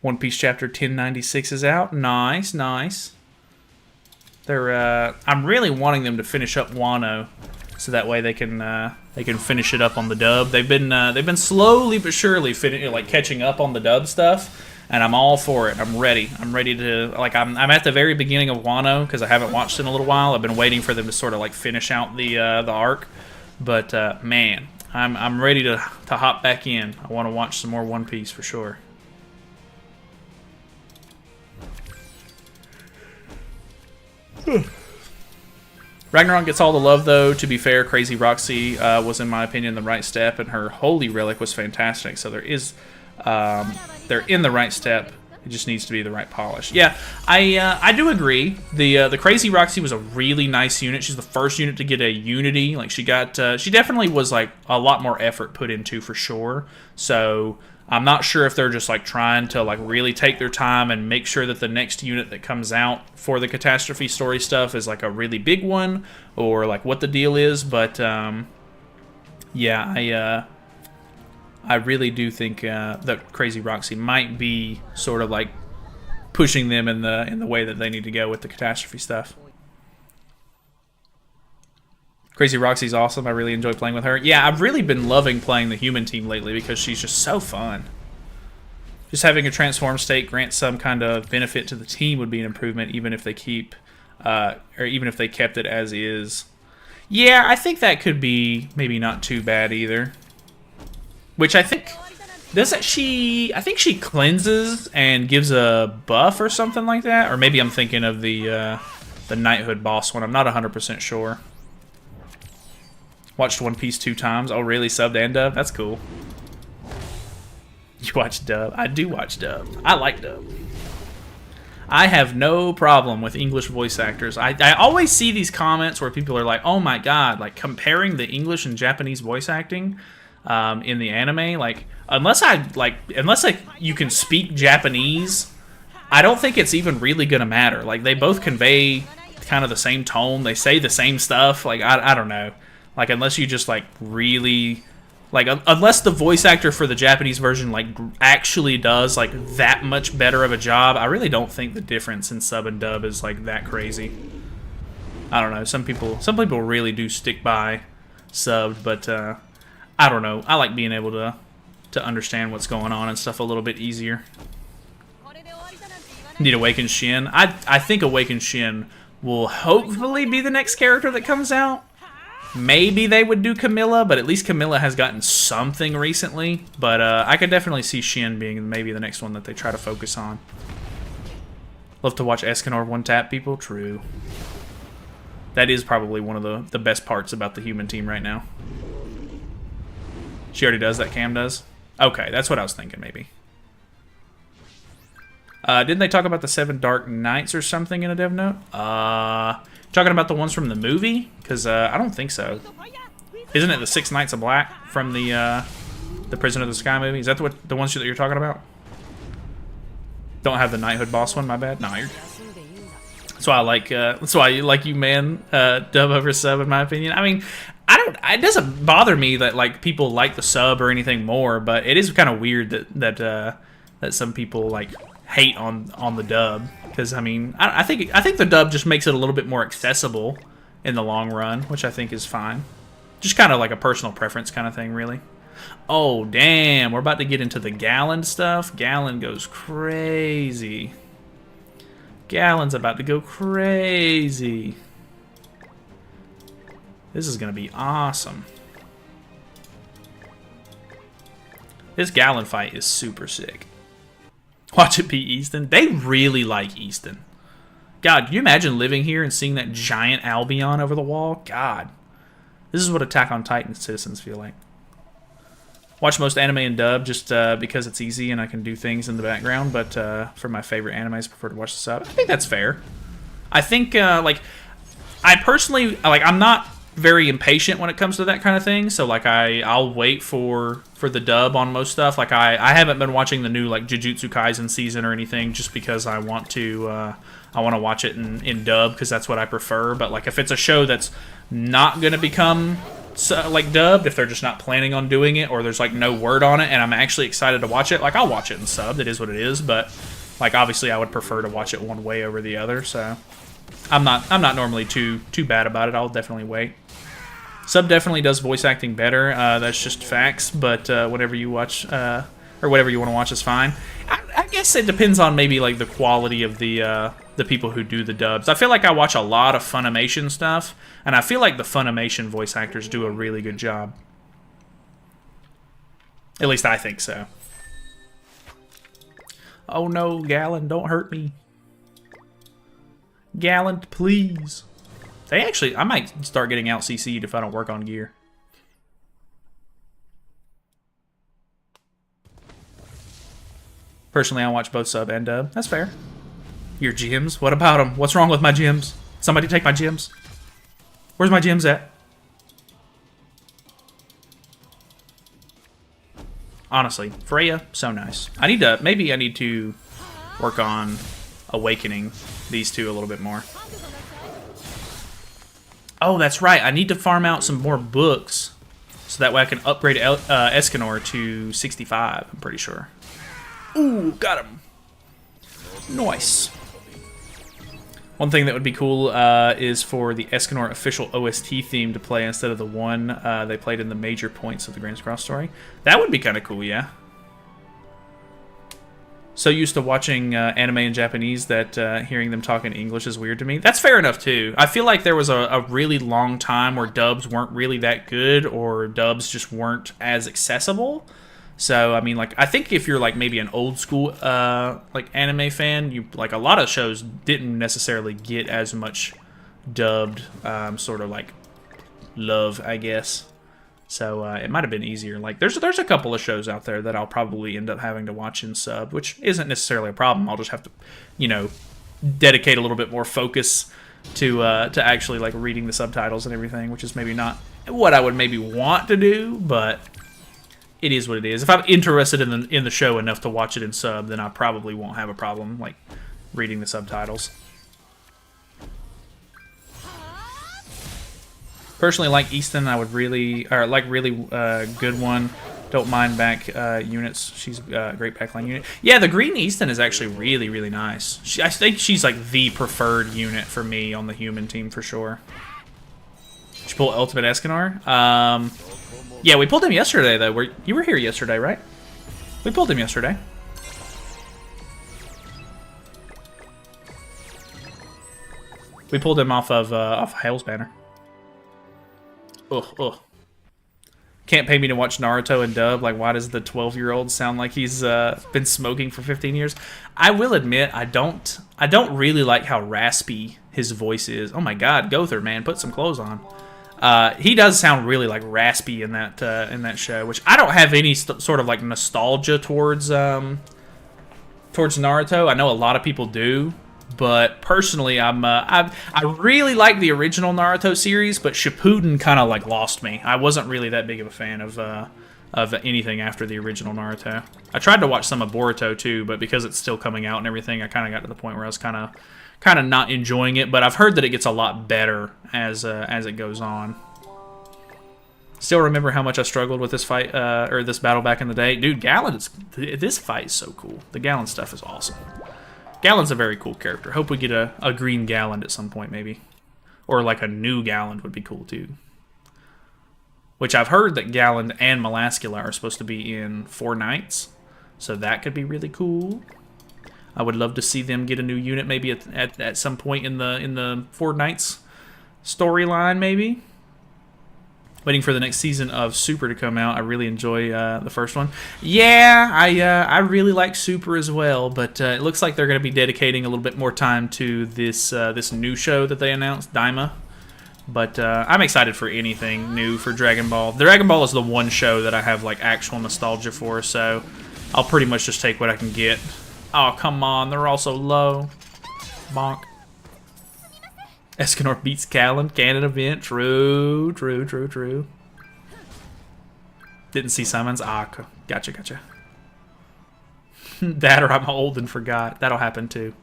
One Piece chapter 1096 is out. Nice, nice. They're I'm really wanting them to finish up Wano, so that way they can finish it up on the dub. They've been slowly but surely like catching up on the dub stuff, and I'm all for it. I'm ready. I'm ready to like I'm at the very beginning of Wano because I haven't watched it in a little while. I've been waiting for them to sort of like finish out the arc, but man, I'm ready to hop back in. I want to watch some more One Piece for sure. Ragnarok gets all the love, though. To be fair, Crazy Roxy was, in my opinion, the right step, and her Holy Relic was fantastic. So they're in the right step. It just needs to be the right polish. Yeah, I do agree. The Crazy Roxy was a really nice unit. She's the first unit to get a Unity. Like she definitely was like a lot more effort put into for sure. So I'm not sure if they're just like trying to like really take their time and make sure that the next unit that comes out for the Catastrophe story stuff is like a really big one, or like what the deal is. But yeah, I really do think that Crazy Roxy might be sort of like pushing them in the way that they need to go with the Catastrophe stuff. Crazy Roxy's awesome. I really enjoy playing with her. Yeah, I've really been loving playing the human team lately because she's just so fun. Just having a transform state grant some kind of benefit to the team would be an improvement, even if they even if they kept it as is. Yeah, I think that could be maybe not too bad either. Which I think I think she cleanses and gives a buff or something like that, or maybe I'm thinking of the Knighthood boss one. I'm not 100% sure. Watched One Piece 2 times. Oh, really? Subbed and dubbed? That's cool. You watch dub? I do watch dub. I like dub. I have no problem with English voice actors. I always see these comments where people are like, oh my god, like comparing the English and Japanese voice acting in the anime. Like, unless you can speak Japanese, I don't think it's even really gonna matter. Like, they both convey kind of the same tone. They say the same stuff. Like, I don't know. Like, unless you just, like, really... Like, unless the voice actor for the Japanese version, like, actually does, like, that much better of a job, I really don't think the difference in sub and dub is, like, that crazy. I don't know. Some people really do stick by subbed, but, I don't know. I like being able to understand what's going on and stuff a little bit easier. Need Awakened Shin. I think Awakened Shin will hopefully be the next character that comes out. Maybe they would do Camilla, but at least Camilla has gotten something recently. But I could definitely see Shin being maybe the next one that they try to focus on. Love to watch Escanor one-tap people? True. That is probably one of the best parts about the human team right now. She already does that, Cam does? Okay, that's what I was thinking maybe. Didn't they talk about the 7 Dark Knights or something in a dev note? Talking about the ones from the movie? Because I don't think so. Isn't it the 6 Knights of Black from the Prison of the Sky movie? Is that the ones that you're talking about? Don't have the Knighthood boss one, my bad. No, you're... That's why I like you, man. Dub over sub, in my opinion. I mean, it doesn't bother me that like people like the sub or anything more, but it is kind of weird that some people like hate on the dub, because I mean, I think the dub just makes it a little bit more accessible in the long run, which I think is fine. Just kind of like a personal preference kind of thing, really. Oh, damn. We're about to get into the Gallon stuff. Gallon goes crazy. Gallon's about to go crazy. This is going to be awesome. This Gallon fight is super sick. Watch it be Easton. They really like Easton. God, can you imagine living here and seeing that giant Albion over the wall? God. This is what Attack on Titan citizens feel like. Watch most anime in dub just because it's easy and I can do things in the background, but for my favorite animes, I prefer to watch the sub. I think that's fair. I think, like, I personally, like, I'm not very impatient when it comes to that kind of thing, so, like, I'll wait for the dub on most stuff. Like, I haven't been watching the new, like, Jujutsu Kaisen season or anything just because I want to watch it in dub because that's what I prefer. But, like, if it's a show that's not going to become like dubbed, if they're just not planning on doing it or there's like no word on it and I'm actually excited to watch it, like I'll watch it in sub. It is what it is, but like obviously I would prefer to watch it one way over the other, so I'm not normally too bad about it. I'll definitely wait. Sub definitely does voice acting better, that's just facts, but whatever you watch or whatever you want to watch is fine. I guess it depends on maybe like the quality of the people who do the dubs. I feel like I watch a lot of Funimation stuff, and I feel like the Funimation voice actors do a really good job. At least I think so. Oh no, Gallon, don't hurt me. Gallon, please. They actually, I might start getting out CC'd if I don't work on gear. Personally, I watch both sub and dub. That's fair. Your gems? What about them? What's wrong with my gems? Somebody take my gems. Where's my gems at? Honestly, Freya, so nice. Maybe I need to work on awakening these two a little bit more. Oh, that's right. I need to farm out some more books so that way I can upgrade Escanor to 65, I'm pretty sure. Ooh, got him. Nice. One thing that would be cool is for the Escanor official OST theme to play instead of the one they played in the major points of the Grand Cross story. That would be kind of cool, yeah. So used to watching anime in Japanese that hearing them talk in English is weird to me. That's fair enough, too. I feel like there was a really long time where dubs weren't really that good or dubs just weren't as accessible. So, I mean, like, I think if you're, like, maybe an old school, like, anime fan, you, like, a lot of shows didn't necessarily get as much dubbed, sort of, like, love, I guess. So, it might have been easier. Like, there's a couple of shows out there that I'll probably end up having to watch in sub, which isn't necessarily a problem. I'll just have to, you know, dedicate a little bit more focus to actually, like, reading the subtitles and everything, which is maybe not what I would maybe want to do, but it is what it is. If I'm interested in the show enough to watch it in sub, then I probably won't have a problem, like, reading the subtitles. Personally, like Easton, I would really good one. Don't mind back units. She's a great backline unit. Yeah, the green Easton is actually really, really nice. I think she's like the preferred unit for me on the human team for sure. Did you pull Ultimate Escanor? Yeah, we pulled him yesterday, though. You were here yesterday, right? We pulled him yesterday. We pulled him off of Hale's banner. Ugh. Can't pay me to watch Naruto and dub. Like, why does the 12-year-old sound like he's been smoking for 15 years? I will admit, I don't really like how raspy his voice is. Oh my God, Gother, man, put some clothes on. He does sound really like raspy in that show, which I don't have any sort of like nostalgia towards towards Naruto. I know a lot of people do, but personally, I really like the original Naruto series, but Shippuden kind of like lost me. I wasn't really that big of a fan of anything after the original Naruto. I tried to watch some of Boruto too, but because it's still coming out and everything, I kind of got to the point where I was kind of not enjoying it. But I've heard that it gets a lot better as it goes on. Still remember how much I struggled with this fight, or this battle back in the day. Dude, this fight is so cool. The Gallon stuff is awesome. Gallon's a very cool character. Hope we get a green Gallon at some point, maybe. Or like a new Gallon would be cool, too. Which I've heard that Gallon and Melascula are supposed to be in 4 Knights. So that could be really cool. I would love to see them get a new unit, maybe at some point in the 4 Knights storyline, maybe. Waiting for the next season of Super to come out. I really enjoy the first one. Yeah, I really like Super as well, but it looks like they're going to be dedicating a little bit more time to this new show that they announced, Daima. But I'm excited for anything new for Dragon Ball. Dragon Ball is the one show that I have like actual nostalgia for, so I'll pretty much just take what I can get. Oh, come on, they're all so low. Bonk. Escanor beats Callan, canon event. True. Didn't see Simons. Ah, gotcha. That or I'm old and forgot. That'll happen too.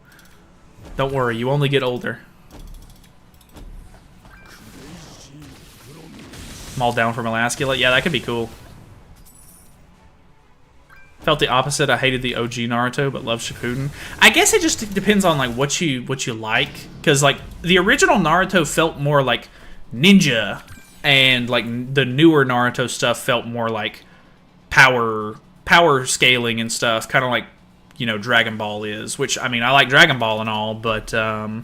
Don't worry, you only get older. I'm all down for Melascula. Yeah, that could be cool. Felt the opposite. I hated the OG Naruto, but love Shippuden. I guess it just depends on like what you like, because like the original Naruto felt more like ninja, and like the newer Naruto stuff felt more like power scaling and stuff, kind of like, you know, Dragon Ball is. Which, I mean, I like Dragon Ball and all, but I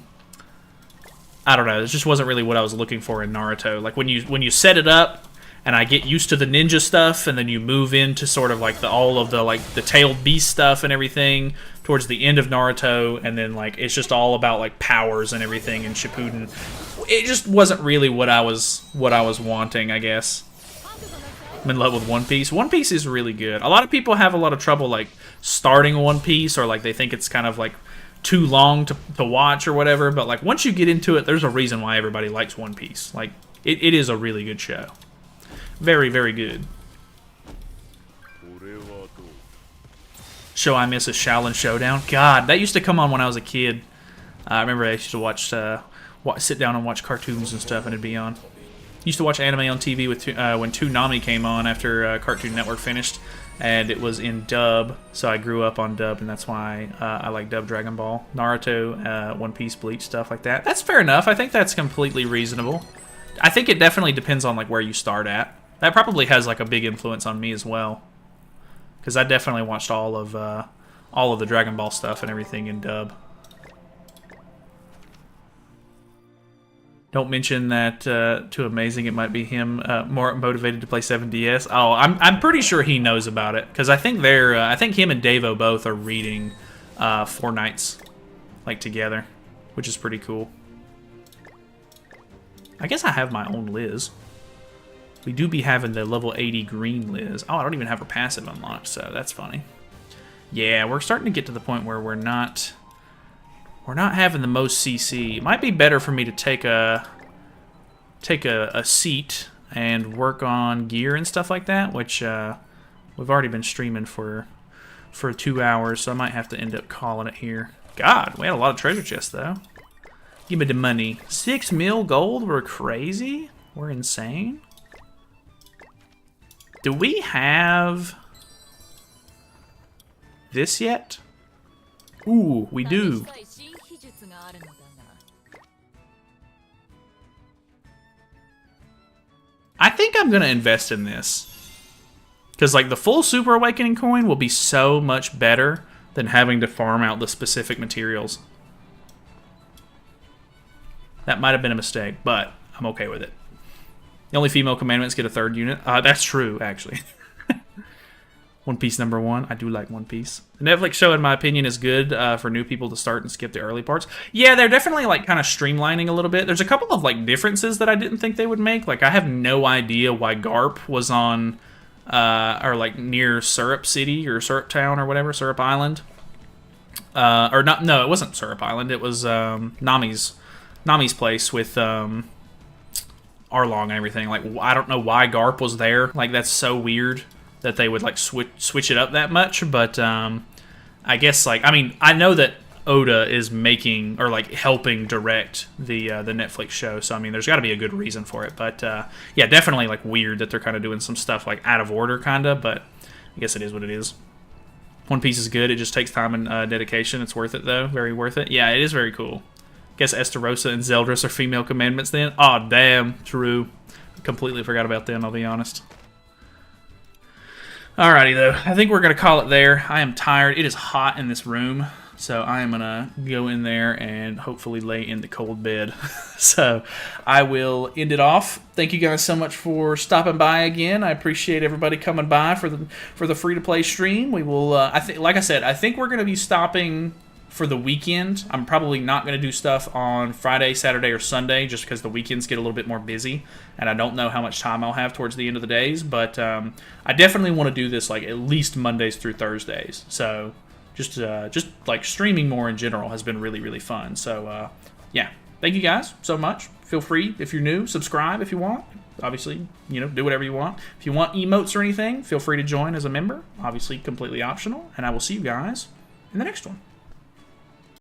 don't know. It just wasn't really what I was looking for in Naruto. Like when you set it up, and I get used to the ninja stuff, and then you move into sort of like all of the tailed beast stuff and everything towards the end of Naruto, and then like it's just all about like powers and everything in Shippuden. It just wasn't really what I was wanting, I guess. I'm in love with One Piece. One Piece is really good. A lot of people have a lot of trouble like starting One Piece, or like they think it's kind of like too long to watch or whatever, but like once you get into it, there's a reason why everybody likes One Piece. Like it is a really good show. Very, very good. Show I miss is Shaolin Showdown. God, that used to come on when I was a kid. I remember I used to watch, sit down and watch cartoons and stuff, and it'd be on. Used to watch anime on TV with when Toonami came on after Cartoon Network finished, and it was in dub, so I grew up on dub, and that's why I like dub Dragon Ball. Naruto, One Piece, Bleach, stuff like that. That's fair enough. I think that's completely reasonable. I think it definitely depends on like where you start at. That probably has like a big influence on me as well, because I definitely watched all of the Dragon Ball stuff and everything in dub. Don't mention that too amazing. It might be him more motivated to play 7DS. Oh, I'm pretty sure he knows about it, because I think I think him and Davo both are reading 4 Knights like together, which is pretty cool. I guess I have my own Liz. We do be having the level 80 green Liz. Oh, I don't even have her passive unlocked, so that's funny. Yeah, we're starting to get to the point where we're not having the most CC. It might be better for me to take a seat and work on gear and stuff like that, which we've already been streaming for 2 hours, so I might have to end up calling it here. God, we had a lot of treasure chests though. Give me the money. 6 mil gold? We're crazy? We're insane? Do we have this yet? Ooh, we do. I think I'm gonna invest in this, because like the full Super Awakening coin will be so much better than having to farm out the specific materials. That might have been a mistake, but I'm okay with it. The only female commandments get a 3rd unit. That's true, actually. One Piece #1. I do like One Piece. The Netflix show, in my opinion, is good for new people to start and skip the early parts. Yeah, they're definitely like kind of streamlining a little bit. There's a couple of like differences that I didn't think they would make. Like I have no idea why Garp was on or like near Syrup City or Syrup Town or whatever, Syrup Island. or not? No, it wasn't Syrup Island. It was Nami's place with Arlong and everything. Like, I don't know why Garp was there. Like, that's so weird that they would like switch it up that much. But I guess, like, I mean, I know that Oda is making or like helping direct the Netflix show, so I mean, there's got to be a good reason for it. But yeah, definitely like weird that they're kind of doing some stuff like out of order, kind of. But I guess it is what it is. One Piece is good. It just takes time and dedication. It's worth it though. Very worth it. Yeah, it is very cool. Guess Esterosa and Zeldris are female commandments then. Oh damn, true. Completely forgot about them. I'll be honest. Alrighty though, I think we're gonna call it there. I am tired. It is hot in this room. So I am going to go in there and hopefully lay in the cold bed. So I will end it off. Thank you guys so much for stopping by again. I appreciate everybody coming by for the free-to-play stream. We will, like I said, I think we're going to be stopping for the weekend. I'm probably not going to do stuff on Friday, Saturday, or Sunday just because the weekends get a little bit more busy. And I don't know how much time I'll have towards the end of the days. But I definitely want to do this like at least Mondays through Thursdays. So just like streaming more in general has been really, really fun. So, yeah. Thank you guys so much. Feel free, if you're new, subscribe if you want. Obviously, do whatever you want. If you want emotes or anything, feel free to join as a member. Obviously, completely optional. And I will see you guys in the next one.